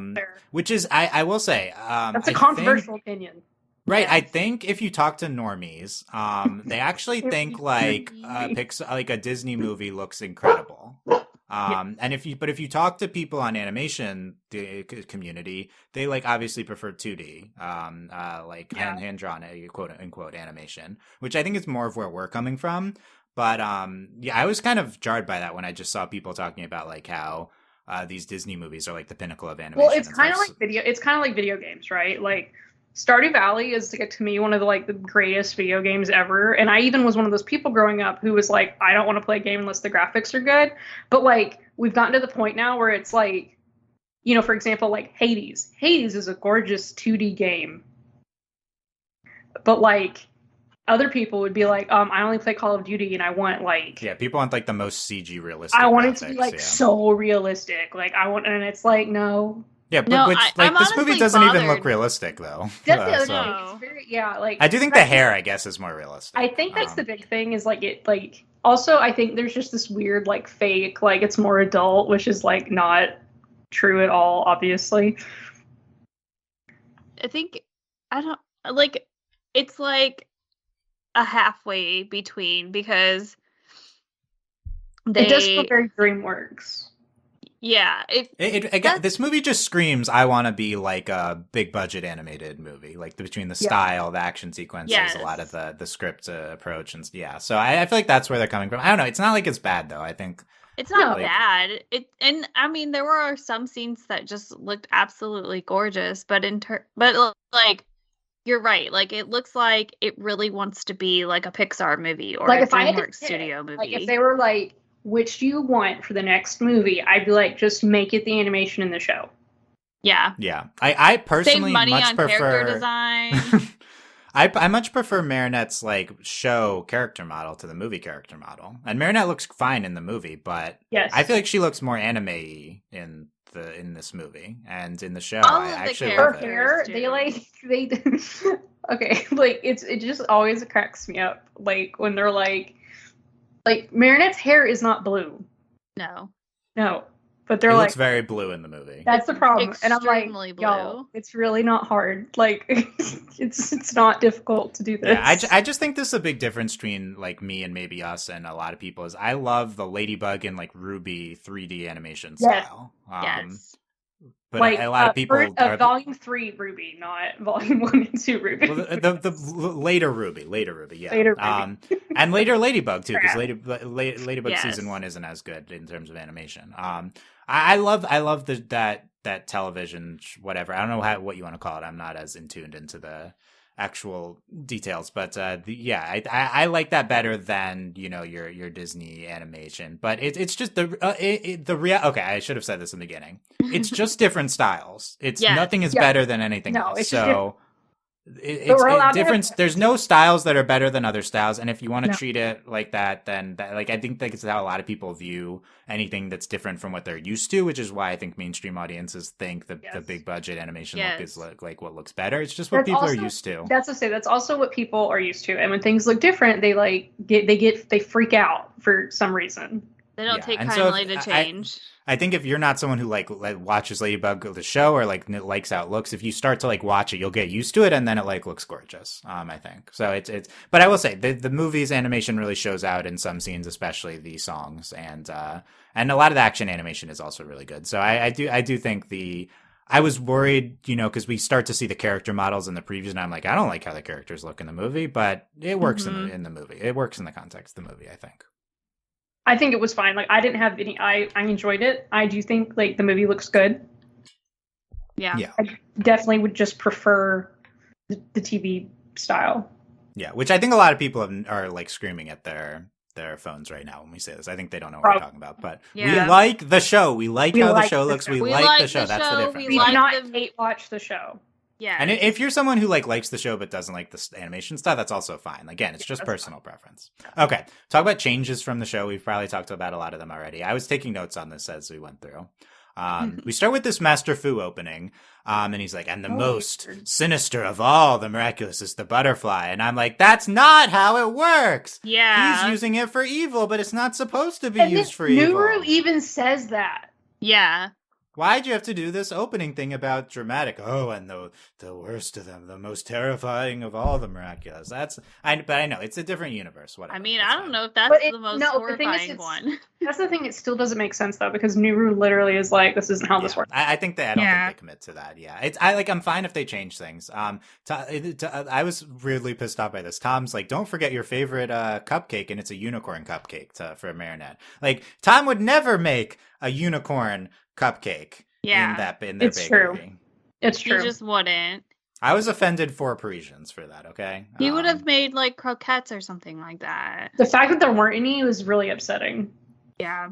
Which is I will say that's a controversial opinion. Right, yes. I think if you talk to normies, they actually think like Pixar, like a Disney movie looks incredible. And if you talk to people on animation the community, they like obviously prefer 2D, hand drawn quote unquote animation, which I think is more of where we're coming from. But I was kind of jarred by that when I just saw people talking about like how these Disney movies are like the pinnacle of animation. Well, it's kind of like video games, right? Like Stardew Valley is, like, to me, one of the greatest video games ever. And I even was one of those people growing up who was like, I don't want to play a game unless the graphics are good. But, like, we've gotten to the point now where it's like, you know, for example, like Hades. Hades is a gorgeous 2D game. But, like, other people would be like, I only play Call of Duty and I want, like... Yeah, people want, like, the most CG realistic I want it to be, like, so realistic. Like, and it's like, no... Yeah, but No, like this movie honestly doesn't even bothered. look realistic though. That's the other So- thing. It's very, yeah, like I do think the hair, I guess, is more realistic. I think that's the big thing is like it like also I think there's just this weird like fake like it's more adult, which is like not true at all, obviously. I think I don't like it's like a halfway between because It does feel very DreamWorks. Yeah, again, this movie just screams, I want to be like a big budget animated movie, like between the style, the action sequences, a lot of the script approach, and so I feel like that's where they're coming from. I don't know. It's not like it's bad though. I think it's not bad. And I mean, there were some scenes that just looked absolutely gorgeous, but like you're right. Like it looks like it really wants to be like a Pixar movie or like a DreamWorks studio movie. Like if they were like, which do you want for the next movie? I'd be like, just make it the animation in the show. Yeah. Yeah. I personally save money much on prefer character design. I much prefer Marinette's like show character model to the movie character model. And Marinette looks fine in the movie, but I feel like she looks more anime-y in this movie and in the show. I actually love hair, they okay, like it just always cracks me up. Like when they're like Marinette's hair is not blue. No. But they're it like looks very blue in the movie. That's the problem. And I'm like, blue. y'all, it's really not hard. Like it's not difficult to do this. Yeah, I just think this is a big difference between like me and maybe us and a lot of people is I love the Ladybug and like Ruby 3D animation style. Yes. But like, a lot of people Volume 3 Ruby, not Volume 1 and 2 Ruby. Well, the later Ruby, yeah. Later Ruby. And later Ladybug too, because Ladybug season 1 isn't as good in terms of animation. I love that television whatever. I don't know what you want to call it. I'm not as in tuned into the actual details, but I like that better than your Disney animation. But it's just okay, I should have said this in the beginning. It's just different styles. It's nothing is better than anything else. So it's different. There's no styles that are better than other styles, and if you want to treat it like that, then I think that's how a lot of people view anything that's different from what they're used to, which is why I think mainstream audiences think the big budget animation look is like what looks better. It's just what people are used to. That's also what people are used to, and when things look different, they they freak out for some reason. They don't take kindly to change. I think if you're not someone who like watches Ladybug the show or like likes how it looks, if you start to like watch it, you'll get used to it, and then it like looks gorgeous. I think so. It's but I will say the movie's animation really shows out in some scenes, especially the songs, and a lot of the action animation is also really good. So I do think I was worried, because we start to see the character models in the previews, and I'm like, I don't like how the characters look in the movie, but it works in the movie. It works in the context of the movie, I think. I think it was fine. Like I didn't have any. I enjoyed it. I do think like the movie looks good. Yeah. I definitely would just prefer the TV style. Yeah, which I think a lot of people are like screaming at their phones right now when we say this. I think they don't know what we're talking about, but we like the show. We like how the show looks. We like the show. That's the difference. We do not hate watch the show. Yeah. And if you're someone who likes the show but doesn't like the animation stuff, that's also fine. Again, it's just personal preference. Okay. Talk about changes from the show. We've probably talked about a lot of them already. I was taking notes on this as we went through. We start with this Master Fu opening. And he's like, and the most sinister of all the miraculous is the butterfly. And I'm like, that's not how it works. Yeah. He's using it for evil, but it's not supposed to be used for evil. Nuru even says that. Yeah. Why'd you have to do this opening thing about dramatic? Oh, and the worst of them, the most terrifying of all the miraculous. But I know it's a different universe. Whatever. I mean, I don't know if that's the most horrifying one. That's the thing. It still doesn't make sense though, because Nuru literally is like, "This isn't how this works." I don't think they commit to that. Yeah, I'm fine if they change things. I was weirdly pissed off by this. Tom's like, "Don't forget your favorite cupcake," and it's a unicorn cupcake for Marinette. Like Tom would never make a unicorn cupcake in their bakery. It's true. He just wouldn't. I was offended for Parisians for that, okay? He would have made like croquettes or something like that. The fact that there weren't any was really upsetting. Yeah.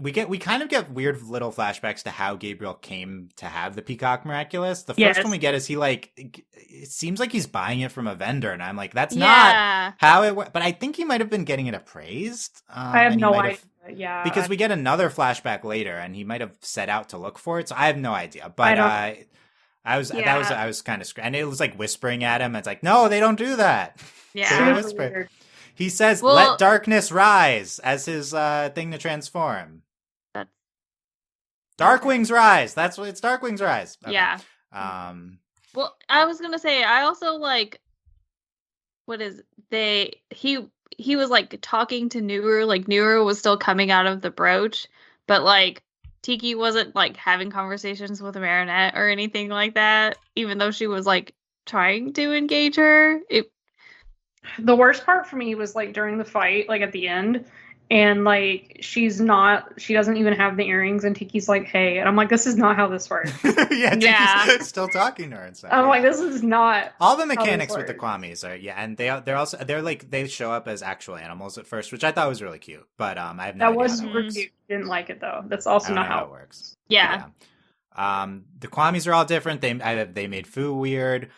We kind of get weird little flashbacks to how Gabriel came to have the Peacock Miraculous. The first one we get is it seems like he's buying it from a vendor, and I'm like, that's not how it works. But I think he might have been getting it appraised. I have no idea. Yeah. Because we get another flashback later, and he might have set out to look for it. So I have no idea. But I was kind of, and it was like whispering at him. It's like, no, they don't do that. Yeah. They whisper. He says, "Let darkness rise" as his thing to transform. Darkwing's rise. That's what it's. Darkwing's rise. Okay. Yeah. Well, I was gonna say, I also like. What is he was like talking to Nuru, like Nuru was still coming out of the brooch, but like Tiki wasn't like having conversations with Marinette or anything like that, even though she was like trying to engage her. The worst part for me was like during the fight, like at the end, and like she doesn't even have the earrings, and Tiki's like, hey, and I'm like, this is not how this works. Tiki's still talking to her and stuff. I'm like, this is not all the mechanics with the Kwamis are, and they show up as actual animals at first, which I thought was really cute, but I have no idea was super cute. Didn't like it though. That's also not how it works. Yeah. The Kwamis are all different. They made Fu weird.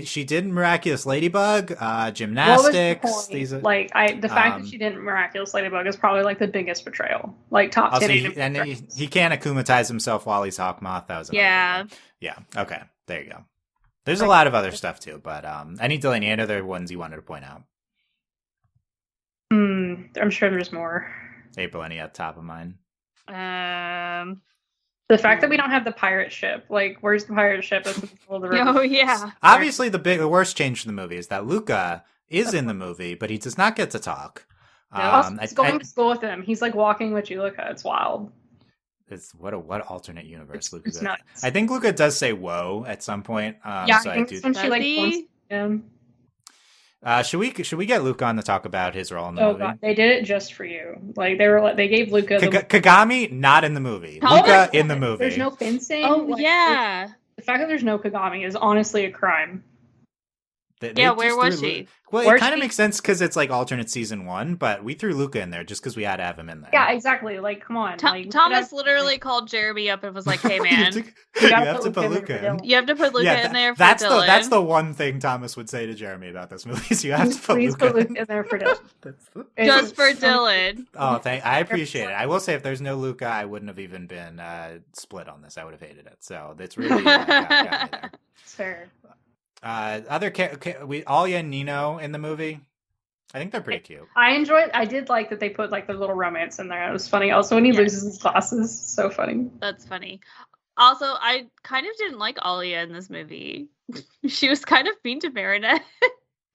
She did Miraculous Ladybug, gymnastics. The fact that she didn't Miraculous Ladybug is probably like the biggest betrayal. Like top 10. And he can't akumatize himself while he's Hawkmoth. That was yeah. Okay, there you go. There's a lot of other stuff too, but any Delaney, any other ones you wanted to point out? I'm sure there's more. April, any at top of mind? The fact that we don't have the pirate ship, like, where's the pirate ship? That's in the middle of the river. Oh, yeah. Obviously, the worst change to the movie is that Luca is in the movie, but he does not get to talk. He's going to school with him. He's, like, walking with Luca. It's wild. It's what alternate universe Luca does. Nuts. I think Luca does say "whoa" at some point. I think when she, like, wants him. Should we get Luca on to talk about his role in the movie? God, they did it just for you. Like they gave Luca Kagami not in the movie. Luca in the movie. There's no fencing. Oh yeah. The fact that there's no Kagami is honestly a crime. Where was she? Well, it kind of makes sense because it's like alternate season 1, but we threw Luca in there just because we had to have him in there. Yeah, exactly. Like, come on. Thomas literally called Jeremy up and was like, "Hey, man, you have to put Luca in. You have to put Luca in there for Dylan." That's the one thing Thomas would say to Jeremy about this movie. So you have to put Luca in there for Dylan. Just for Dylan. Oh, I appreciate it. I will say, if there's no Luca, I wouldn't have even been split on this. I would have hated it. So that's really got me there. It's fair. Alya and Nino in the movie. I think they're pretty cute. I did like that they put like their little romance in there. It was funny. Also, when he loses his glasses, so funny. That's funny. Also, I kind of didn't like Alya in this movie. She was kind of mean to Marinette.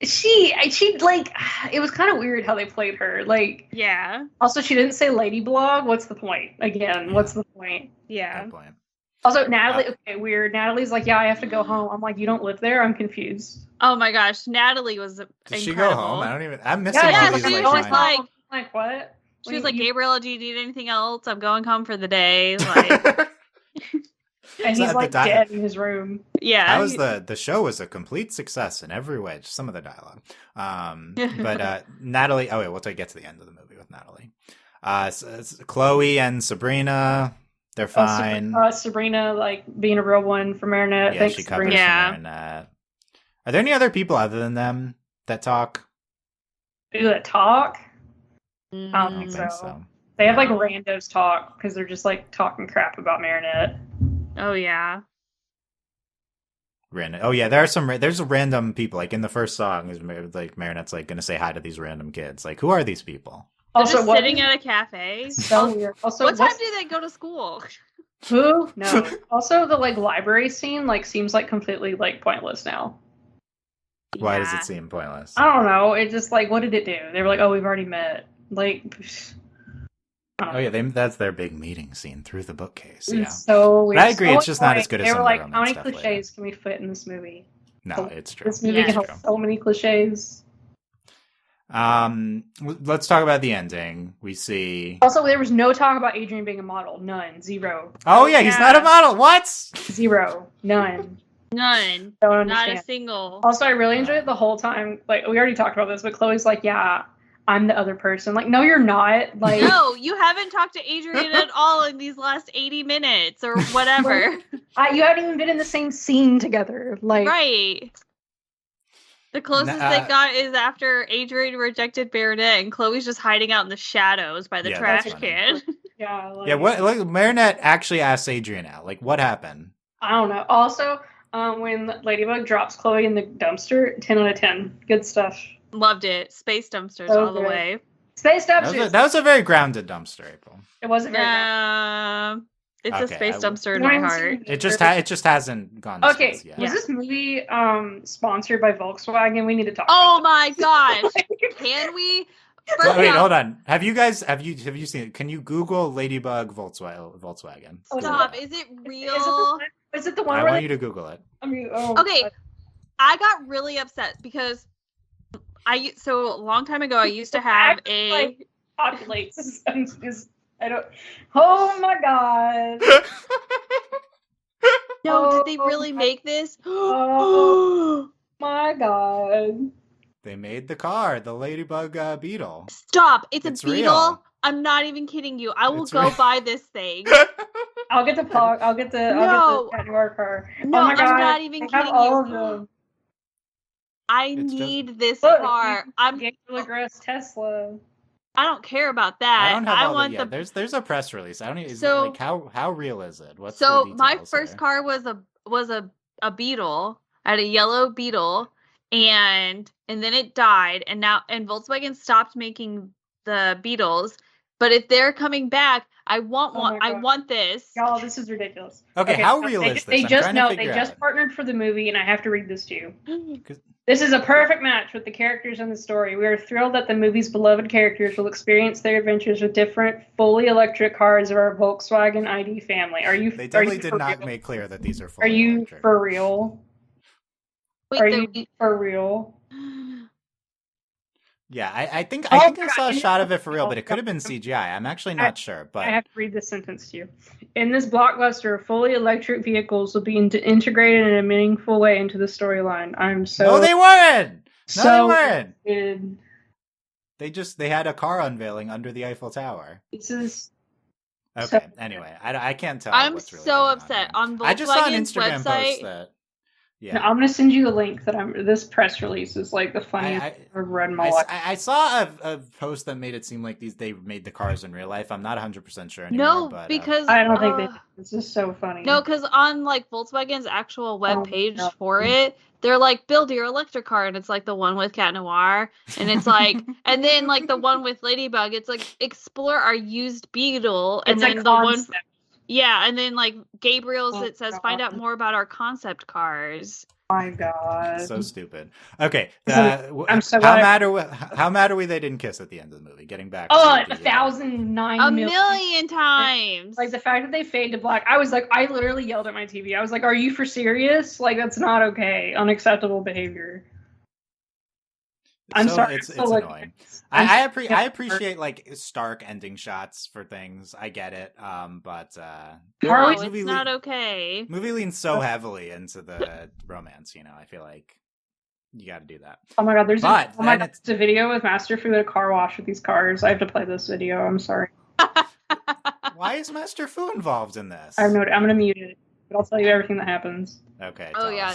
She like, it was kind of weird how they played her. Like, yeah. Also, she didn't say Lady Blog. What's the point? Again, what's the point? Yeah. Good point. Also, Natalie, weird. Natalie's like, yeah, I have to go home. I'm like, you don't live there? I'm confused. Oh my gosh, Natalie was incredible. Did she go home? I'm missing all these. She was like, what? She was like, Gabriella, do you need anything else? I'm going home for the day. Like, and he's like dead in his room. Yeah. The show was a complete success in every way. Just some of the dialogue. But Natalie. Oh wait, we'll get to the end of the movie with Natalie. Chloe and Sabrina. They're fine. Sabrina, like, being a real one for Marinette. Yeah, she covers for Marinette. Are there any other people other than them that talk? That talk? I don't think so. They have, like, randos talk, because they're just, like, talking crap about Marinette. Oh, yeah. Random. Oh, yeah, there's random people. Like, in the first song, like, Marinette's, like, going to say hi to these random kids. Like, who are these people? Also, just sitting at a cafe. So weird. Also, what time do they go to school? Who? No. Also, the like library scene like seems like completely like pointless now. Why does it seem pointless? I don't know. It just like, what did it do? They were like, oh, we've already met. Like. Oh yeah, that's their big meeting scene through the bookcase. Yeah. So weird. But I agree. It's just not as good as they some were like, of the how many stuff cliches can we fit in this movie? No, it's true. This movie can have so many cliches. Let's talk about the ending. We see. Also, there was no talk about Adrian being a model. None. Zero. Oh yeah, he's not a model. What? Zero. None. None. Don't understand. Not a single. Also, I really enjoyed it the whole time. Like, we already talked about this, but Chloe's like, yeah, I'm the other person. Like, no, you're not. Like, no, you haven't talked to Adrian at all in these last 80 minutes or whatever. You haven't even been in the same scene together. Like, right. The closest they got is after Adrian rejected Baronet, and Chloe's just hiding out in the shadows by the trash can. Yeah. Like, what Marinette actually asked Adrian out. Like, what happened? I don't know. Also, when Ladybug drops Chloe in the dumpster, 10 out of 10. Good stuff. Loved it. Space dumpsters all the way. Space dumpsters. That was a very grounded dumpster, April. It wasn't very grounded. It's a space dumpster in my heart. It just hasn't gone to space yet. Was this movie sponsored by Volkswagen? We need to talk about my gosh. Can we? Wait, hold on. Have you seen it? Can you Google Ladybug Volkswagen? Stop. Is it real? Is it the one I want you to Google it. Okay. God. I got really upset because a long time ago I used to have a populates is I don't. Oh my god. No, did they really make this? Oh my god. They made the car, the Ladybug Beetle. Stop! It's a Beetle. Real. I'm not even kidding you. I will go buy this thing. I'll get the Cat Noir car. No, oh my god. I'm not even kidding you. I need this car. I'm Grass Tesla. I don't care about that. I don't have all that yet. There's a press release. I don't even. Like how real is it? What's so the details my first car was a Beetle. I had a yellow Beetle, and then it died, and Volkswagen stopped making the Beetles. But if they're coming back, I want one. I want this. Y'all, this is ridiculous. Okay, how real is this? They just partnered for the movie, and I have to read this to you. This is a perfect match with the characters in the story. We are thrilled that the movie's beloved characters will experience their adventures with different, fully electric cars of our Volkswagen ID family. They definitely did not make clear that these are fully electric. Are you for real? Wait, are you for real? Yeah, I think I saw a shot of it for real, but it could have been CGI. I'm actually not sure. But I have to read this sentence to you. In this blockbuster, fully electric vehicles will be integrated in a meaningful way into the storyline. No, they weren't. They weren't. They had a car unveiling under the Eiffel Tower. This is okay. Anyway, I can't tell. I'm what's really so upset on Volkswagen's I just saw an Instagram website. post that. Yeah. No, I'm gonna send you a link this press release is like the funniest I've read in my life. I saw a post that made it seem like they made the cars in real life. I'm not 100% sure anymore. No, because I don't think they did. It's just so funny. No, because on like Volkswagen's actual web page for it, they're like, build your electric car, and it's like the one with Cat Noir, and it's like, and then like the one with Ladybug, it's like explore our used Beetle, and then the one. Yeah, and then like Gabriel's, it says find out more about our concept cars. Oh my god, so stupid. Okay, I'm so how mad are we they didn't kiss at the end of the movie? Getting back. Oh, 1,009 a million times. Like the fact that they fade to black. I was like, I literally yelled at my TV. I was like, "Are you for serious? Like that's not okay. Unacceptable behavior." I'm sorry. It's annoying. I appreciate like stark ending shots for things. I get it. But it's not okay. Movie leans so heavily into the romance. I feel like you got to do that. Oh my god, there's a video with Master Fu at a car wash with these cars. I have to play this video. I'm sorry. Why is Master Fu involved in this? I have no. I'm gonna mute it, but I'll tell you everything that happens. Okay. Oh yeah.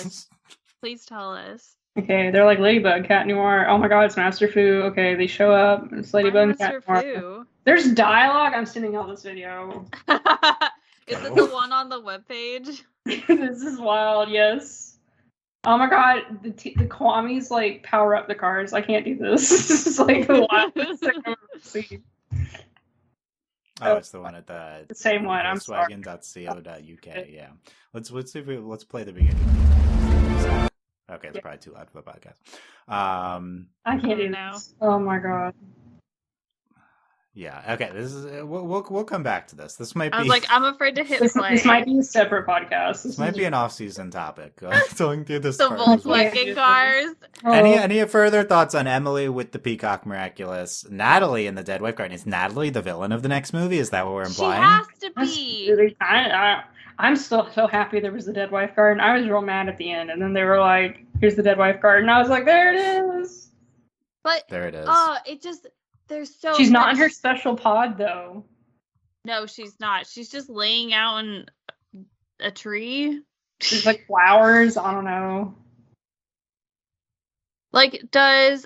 Please tell us. Okay, they're like Ladybug, Cat Noir. Oh my god, it's Master Fu. Okay, they show up. It's Ladybug and Cat Noir. There's dialogue. I'm sending out this video. Is it the one on the webpage? This is wild, yes. Oh my god, the Kwamis like power up the cars. I can't do this. This is like the wildest thing I've ever seen. Oh, it's the one at the same one. I'm sorry. Volkswagen.co.uk. Yeah. Let's play the beginning. Okay, it's probably too loud for the podcast. I can't do this. Oh my god. Yeah. Okay. This is we'll come back to this. This might be. I was like, I'm afraid to hit play. This might be a separate podcast. This might be an off-season topic. Going through this. The Volkswagen cars. Any further thoughts on Emily with the Peacock Miraculous? Natalie in the Dead Wife Garden. Is Natalie the villain of the next movie? Is that what we're implying? She has to be. I'm still so happy there was the Dead Wife Garden. I was real mad at the end, and then they were like, "Here's the Dead Wife Garden." I was like, "There it is." But there it is. It just there's so. She's not in her special pod though. No, she's not. She's just laying out in a tree. There's like flowers. I don't know. Like, does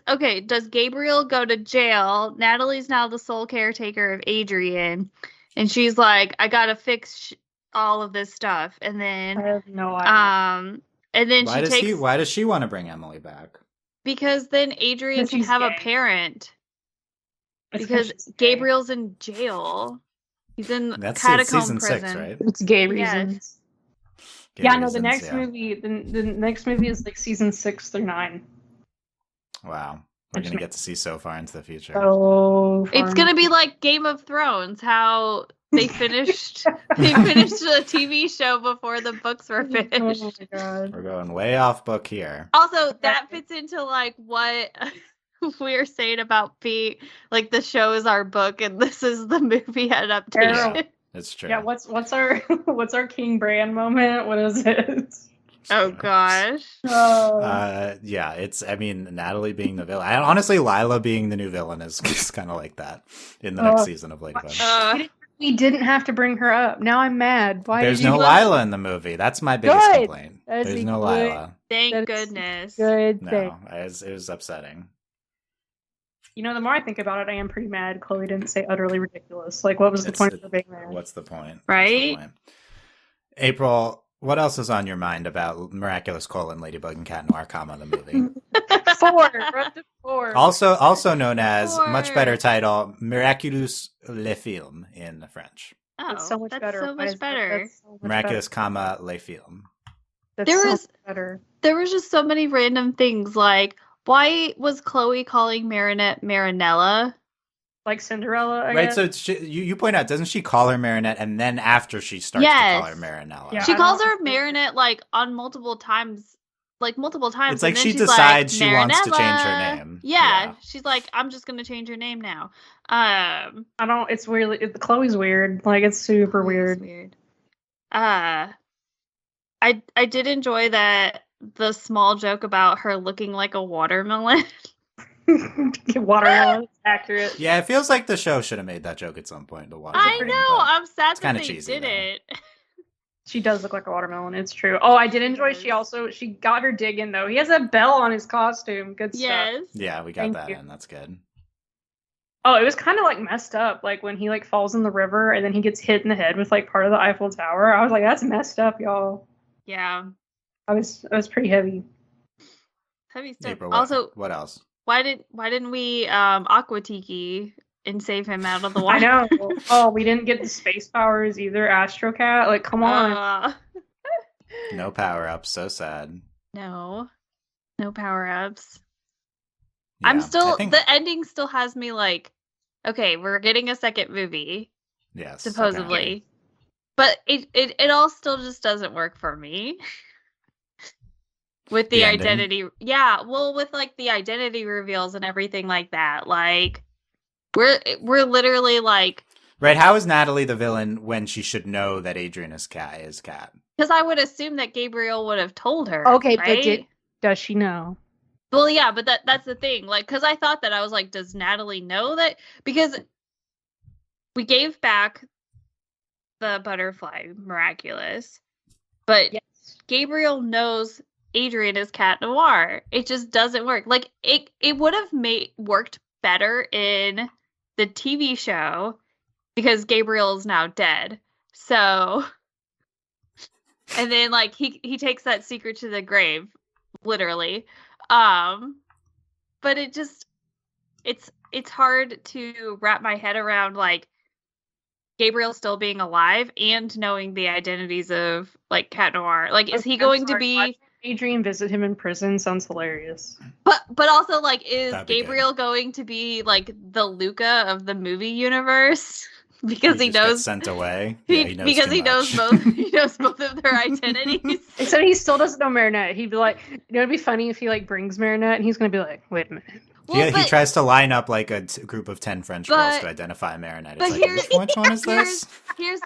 Gabriel go to jail? Natalie's now the sole caretaker of Adrian, and she's like, I gotta fix all of this stuff, and then I have no idea. And then why does she want to bring Emily back? Because then Adrian can have a parent. Because Gabriel's in jail. He's in catacomb season prison. 6, right? It's gay reasons. Gay yeah, reasons, no, the next movie, the next movie is like season 6 through 9. Wow. We're going to get to see so far into the future. It's going to be like Game of Thrones, how they finished the TV show before the books were finished. Oh my god. We're going way off book here. Also, that fits into like what we're saying about being like the show is our book and this is the movie adaptation. Yeah, it's true. Yeah, what's our King Bran moment? What is it? Oh gosh. Yeah, I mean, Natalie being the villain. Honestly, Lila being the new villain is kind of like that in the next season of Ladybug. We didn't have to bring her up. Now I'm mad. Why? There's no Lila in the movie. That's my biggest complaint. There's no Lila. Thank goodness. Good thing. No, it was upsetting. You know, the more I think about it, I am pretty mad Chloe didn't say utterly ridiculous. Like, what was the point of her being there? What's the point? Right? April, what else is on your mind about Miraculous Ladybug and Cat Noir, the movie? 4. We're up to 4. Also known as, much better title, Miraculous Le Film in French. Oh, that's so much better. So much better. Miraculous, Le Film. That's better. There was just so many random things, like, why was Chloe calling Marinette Marinella? Like Cinderella, I guess. Right, so you point out, doesn't she call her Marinette, and then after she starts to call her Marinella? Yeah, she calls her Marinette, like, on multiple times. It's like she decides she wants to change her name. Yeah, she's like, I'm just going to change her name now. It's weird. Chloe's weird. Like, it's super weird. I did enjoy the small joke about her looking like a watermelon. Watermelon, accurate. Yeah, it feels like the show should have made that joke at some point. I know. I'm sad that they didn't. She does look like a watermelon. It's true. Oh, I did enjoy. She got her dig in though. He has a bell on his costume. Good stuff. Yeah, we got that in. That's good. Oh, it was kind of like messed up. Like when he like falls in the river and then he gets hit in the head with like part of the Eiffel Tower. I was like, that's messed up, y'all. Yeah. I was pretty heavy. Heavy stuff. April, what else? Why didn't we Aqua Tiki and save him out of the water? I know. Oh, we didn't get the space powers either. Astro Cat, like, come on. No power ups. So sad. No power ups. Yeah, the ending still has me like, okay, we're getting a second movie. Yes, supposedly, apparently. But it all still just doesn't work for me. With the identity, with like the identity reveals and everything like that, like we're literally like, right? How is Natalie the villain when she should know that Adrian is Cat? Because I would assume that Gabriel would have told her. Okay, right? But does she know? Well, yeah, but that's the thing. Like, because I thought that I was like, does Natalie know that? Because we gave back the butterfly Miraculous, but yes. Gabriel knows Adrian is Cat Noir. It just doesn't work. Like it would have worked better in the TV show because Gabriel is now dead. So, and then like he takes that secret to the grave, literally. But it's hard to wrap my head around like Gabriel still being alive and knowing the identities of like Cat Noir. Like, is he going to be? Adrian visit him in prison sounds hilarious. But also, like, is Gabriel going to be like the Luca of the movie universe because he knows sent away? He knows both of their identities. Except he still doesn't know Marinette. He'd be like, it'd be funny if he like brings Marinette and he's gonna be like, wait a minute. Well, he tries to line up like a group of 10 French girls to identify Marinette. It's like, which one is this? Here's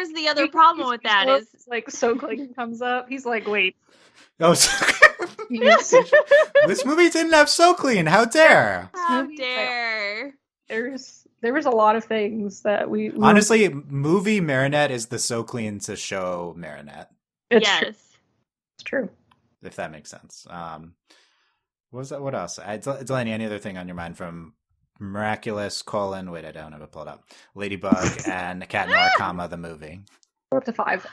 the other problem with that is like Soakley comes up. He's like, wait. Oh, this movie didn't have So Clean. How dare? How dare? There was a lot of things that we honestly, movie Marinette is the So Clean to show Marinette. It's true. It's true. If that makes sense. What was that? What else? Delaney, any other thing on your mind from Miraculous, wait, I don't have it pulled up. Ladybug and Cat Noir, comma, the movie. We're up to 5.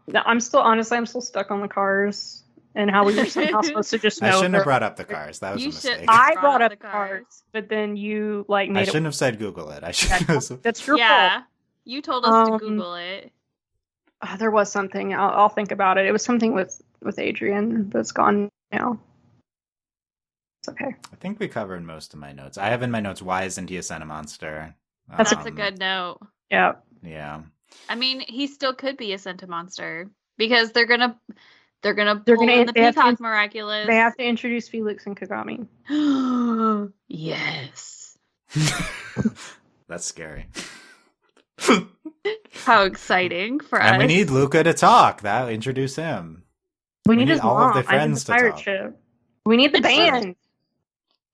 No, I'm still stuck on the cars and how we were somehow supposed to just know. I shouldn't have brought up the cars. That was a mistake. I brought up the cars, but then you made I shouldn't have said Google it. I should. That's your fault. Yeah, you told us to Google it. There was something. I'll think about it. It was something with Adrian, but it's gone now. It's okay. I think we covered most of my notes. I have in my notes, why isn't he a Centimonster? That's a good note. Yeah. Yeah. I mean, he still could be a Centimonster because they're gonna pull in the Peacock Miraculous. They have to introduce Felix and Kagami. Yes. That's scary. How exciting for us. And we need Luca to talk. That'll introduce him. We need his all mom. of their friends to talk. Ship. We need the band.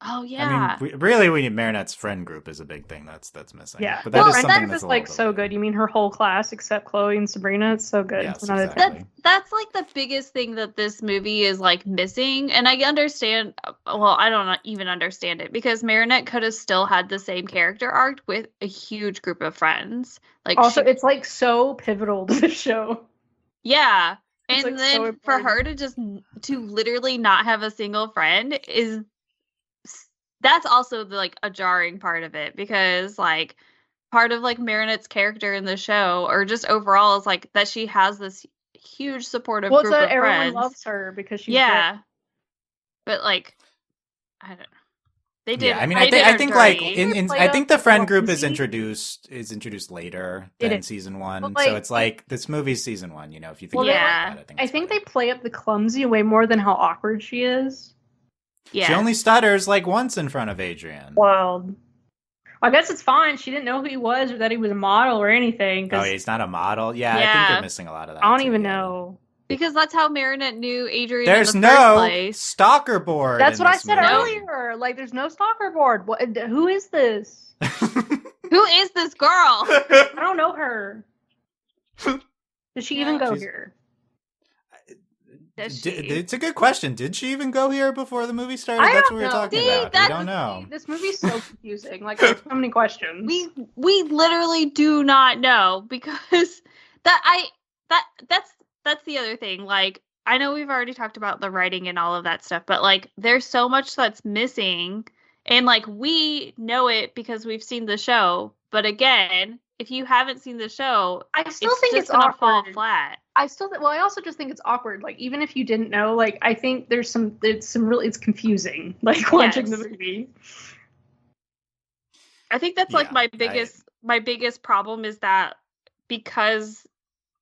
Oh yeah. I mean, we need Marinette's friend group is a big thing that's missing. Yeah, but that is something that's like so good. You mean her whole class except Chloe and Sabrina? It's so good. Yes, exactly. That's like the biggest thing that this movie is like missing. And I understand. Well, I don't even understand it because Marinette could have still had the same character arc with a huge group of friends. Like also, it's like so pivotal to the show. Yeah, it's and like then so for her to literally not have a single friend is. That's also like a jarring part of it because like part of like Marinette's character in the show or just overall is like that she has this huge supportive group of friends. Everyone loves her because she's good. But like I don't know. They did. Yeah, I mean, I think like I think the friend group is introduced later than season 1, so it's like this movie's season 1. You know, if you think about it, I think they play up the clumsy way more than how awkward she is. Yeah. She only stutters like once in front of Adrian. Well, I guess it's fine. She didn't know who he was or that he was a model or anything. Oh, he's not a model? Yeah, I think you're missing a lot of that. I don't even know. Because that's how Marinette knew Adrian There's in the first place. stalker board. That's what I said movie. earlier. Like, there's no stalker board. Who is this? Who is this girl? I don't know her. Did she even go here? It's a good question. Did she even go here before the movie started? That's what we were talking about. We don't know. This movie's so confusing. Like, there's so many questions. We literally do not know because that's the other thing. Like, I know we've already talked about the writing and all of that stuff, but like, there's so much that's missing, and like, we know it because we've seen the show. But again, if you haven't seen the show, I still think it's gonna awkward. fall flat. I also just think it's awkward. Like, even if you didn't know, like, I think it's confusing. Like, watching the movie. I think that's like my biggest problem is that because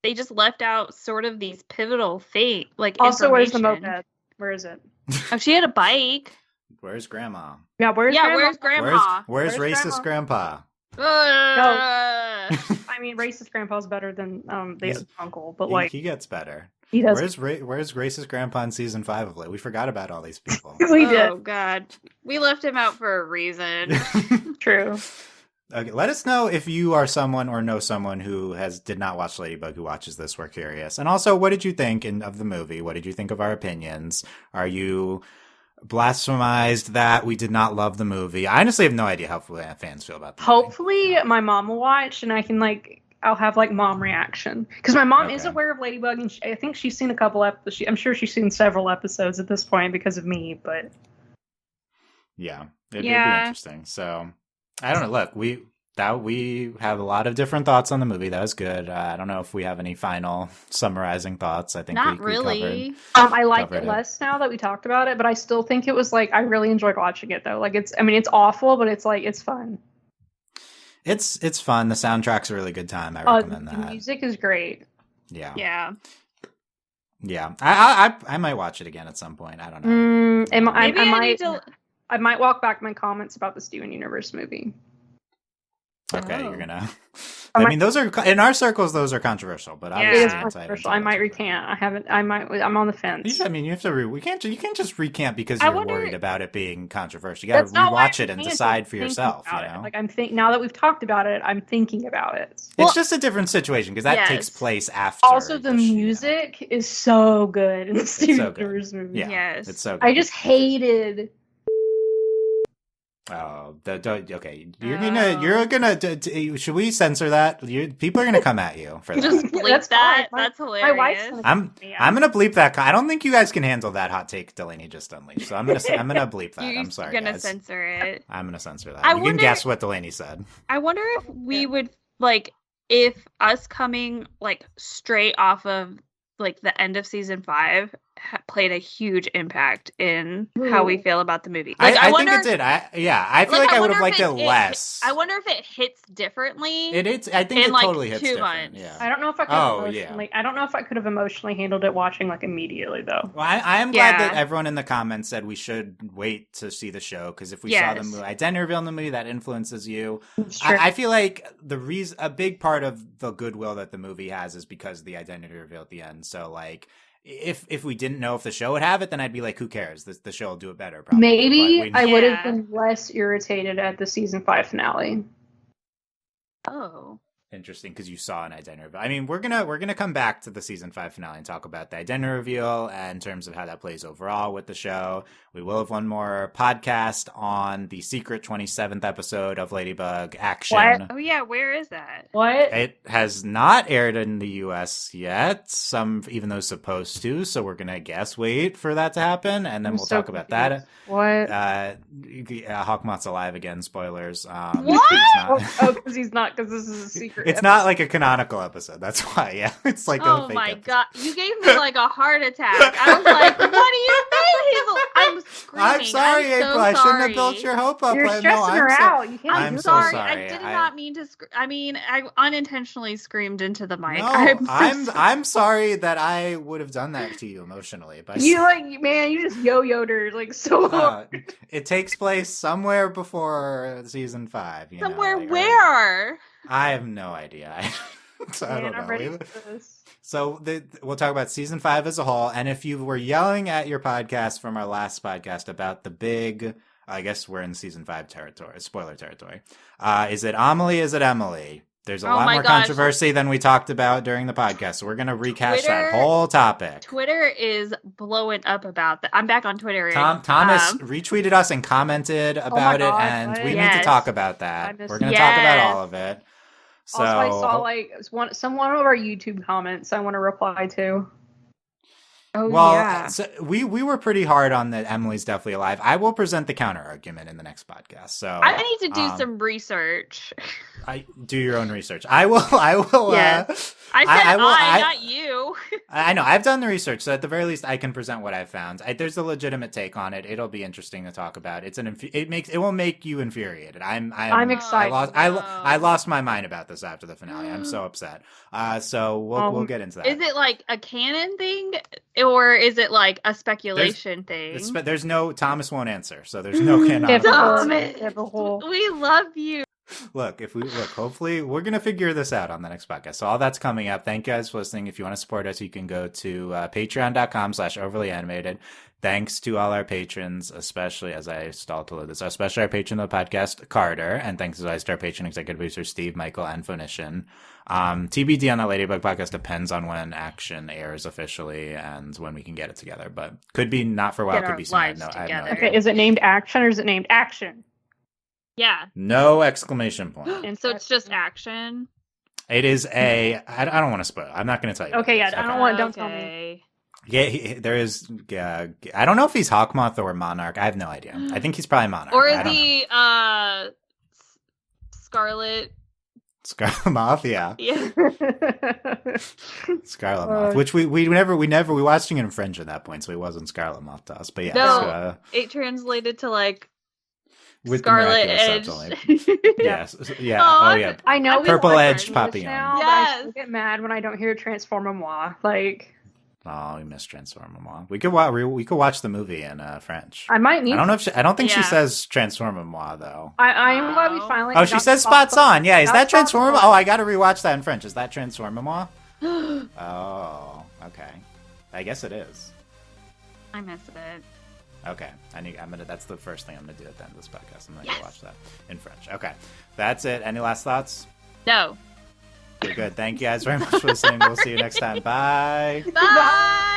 they just left out sort of these pivotal things. Like, also, where's the moped? Where is it? Oh, she had a bike. Where's Grandma? Yeah, where's Grandma? Where's racist Grandpa? No, I mean, racist Grandpa's better than the uncle, but like he gets better. He does. Where's racist Grandpa in season 5 of Lit? We forgot about all these people. We did. Oh God, we left him out for a reason. True. Okay, let us know if you are someone or know someone who did not watch Ladybug who watches this. We're curious. And also, what did you think of the movie? What did you think of our opinions? Are you blasphemized that we did not love the movie? I honestly have no idea how fans feel about the movie. Hopefully my mom will watch and I can I'll have mom reaction, because my mom is aware of Ladybug and I think she's seen a couple episodes. I'm sure she's seen several episodes at this point because of me, but yeah, it'd be interesting. So I don't know. Look, we have a lot of different thoughts on the movie. That was good. I don't know if we have any final summarizing thoughts. I think not we really. I like it less now that we talked about it, but I still think it was I really enjoyed watching it though. It's awful, but it's fun. It's fun. The soundtrack's a really good time. I recommend that. The music is great. Yeah. Yeah. Yeah. I might watch it again at some point. I don't know. I might walk back my comments about the Steven Universe movie. Okay, you're gonna. I mean, those are in our circles. Those are controversial, but it obviously is controversial. I might recant. I haven't. I'm on the fence. I mean, you have to. We can't. You can't just recant because I you're wonder- worried about it being controversial. You got to rewatch it and decide for yourself. You know, like now that we've talked about it, I'm thinking about it. It's just a different situation because that takes place after. Also, the music is so good in the Steven Universe movie. Yeah, yes, it's so good. I just hated. Oh, okay. You're gonna. Should we censor that? People are gonna come at you for that. Just bleep that. That's hilarious. My wife's I'm gonna bleep that. I don't think you guys can handle that hot take Delaney just unleashed. So I'm gonna bleep that. I'm sorry, You're gonna guys. censor it. I'm gonna censor that. You can guess what Delaney said. I wonder if we would if us coming straight off of the end of season 5 played a huge impact in how we feel about the movie. I wonder, think it did. I feel like I would have liked it less. I wonder if it hits differently. I think it totally hits 2 different. months. Yeah. I don't know if I could. I don't know if I could have emotionally handled it watching immediately though. Well, I am glad that everyone in the comments said we should wait to see the show because if we saw the movie, identity reveal in the movie, that influences you. I feel like a big part of the goodwill that the movie has is because of the identity reveal at the end. So if we didn't know if the show would have it, then I'd be like, who cares? The show will do it better. Probably. Maybe I would have been less irritated at the season 5 finale. Oh. Interesting, because you saw an identity reveal. I mean, we're gonna come back to the season 5 finale and talk about the identity reveal and in terms of how that plays overall with the show. We will have one more podcast on the secret 27th episode of Ladybug Action. What? Oh yeah, where is that? What? It has not aired in the U.S. yet. Even though it's supposed to, so we're gonna wait for that to happen, and then we'll talk about that. What? Hawkmoth's alive again. Spoilers. What? Because he's not. Because this is a secret. It's not like a canonical episode. That's why. Yeah, it's like oh a fake my episode. God, you gave me a heart attack. I was like, what do you mean? I'm screaming. I'm sorry, April. I shouldn't have built your hope up. You're stressing her out. You can't. I'm sorry. so sorry. I did not mean to. I unintentionally screamed into the mic. No, I'm sorry that I would have done that to you emotionally. But you you just yo-yoed her so hard. It takes place somewhere before season 5. Somewhere where? I have no idea. I don't know. I'm ready for this. So we'll talk about season 5 as a whole. And if you were yelling at your podcast from our last podcast about the big, I guess we're in season 5 territory, spoiler territory. Is it Amelie? Is it Emily? There's a lot more controversy than we talked about during the podcast. So we're going to recash that whole topic. Twitter is blowing up about that. I'm back on Twitter. Thomas retweeted us and commented about it. And we need to talk about that. We're going to talk about all of it. So, also, I saw one of our YouTube comments I want to reply to. Oh, yeah. So we were pretty hard on that Emily's definitely alive. I will present the counter argument in the next podcast. So I need to do some research. I do your own research. I will. Yes. I said not you. I know. I've done the research, so at the very least, I can present what I've found. There's a legitimate take on it. It'll be interesting to talk about. It will make you infuriated. I'm excited. I lost my mind about this after the finale. I'm so upset. So we'll get into that. Is it like a canon thing, or is it like a speculation thing? There's no. Thomas won't answer, so there's no canon. Thomas, we love you. Hopefully we're going to figure this out on the next podcast. So all that's coming up. Thank you guys for listening. If you want to support us, you can go to patreon.com/overlyanimated. Thanks to all our patrons, especially as I stall to load this, especially our patron of the podcast, Carter. And thanks as always to our patron executive producer, Steve, Michael, and Phoenician. TBD on the Ladybug podcast depends on when Action airs officially and when we can get it together. But could be not for a while, could be soon. I have no idea. Okay, is it named Action or is it named Action? Yeah. No exclamation point. And so it's just Action. It is I don't want to spoil. I'm not going to tell you. Okay, yeah, don't tell me. Yeah, there is. I don't know if he's Hawkmoth or Monarch. I have no idea. I think he's probably Monarch. Or is he Scarlet Moth? Yeah. Yeah. Scarlet Moth, which we watched it in French at that point, so he wasn't Scarlet Moth to us. But yeah, no, it translated to with Scarlet Edge. Yes. Yeah. Oh yeah. I know. Purple Edge Papillon. Now, yes. I get mad when I don't hear Transform Moi. Oh, we missed Transformez-moi. We could watch the movie in French. I might need. I don't know if I don't think she Yeah. says Transformez-moi though. I am glad we finally. Oh, she got says spots spots on. Yeah, is that Transformez-moi. Transformez-moi? Oh, I got to rewatch that in French. Is that Transformez-moi? Oh, okay. I guess it is. I missed it. Okay, that's the first thing I'm gonna do at the end of this podcast. I'm gonna Yes. go watch that in French. Okay, that's it. Any last thoughts? No. You're good. Thank you guys very much for listening. We'll see you next time. Bye. Bye.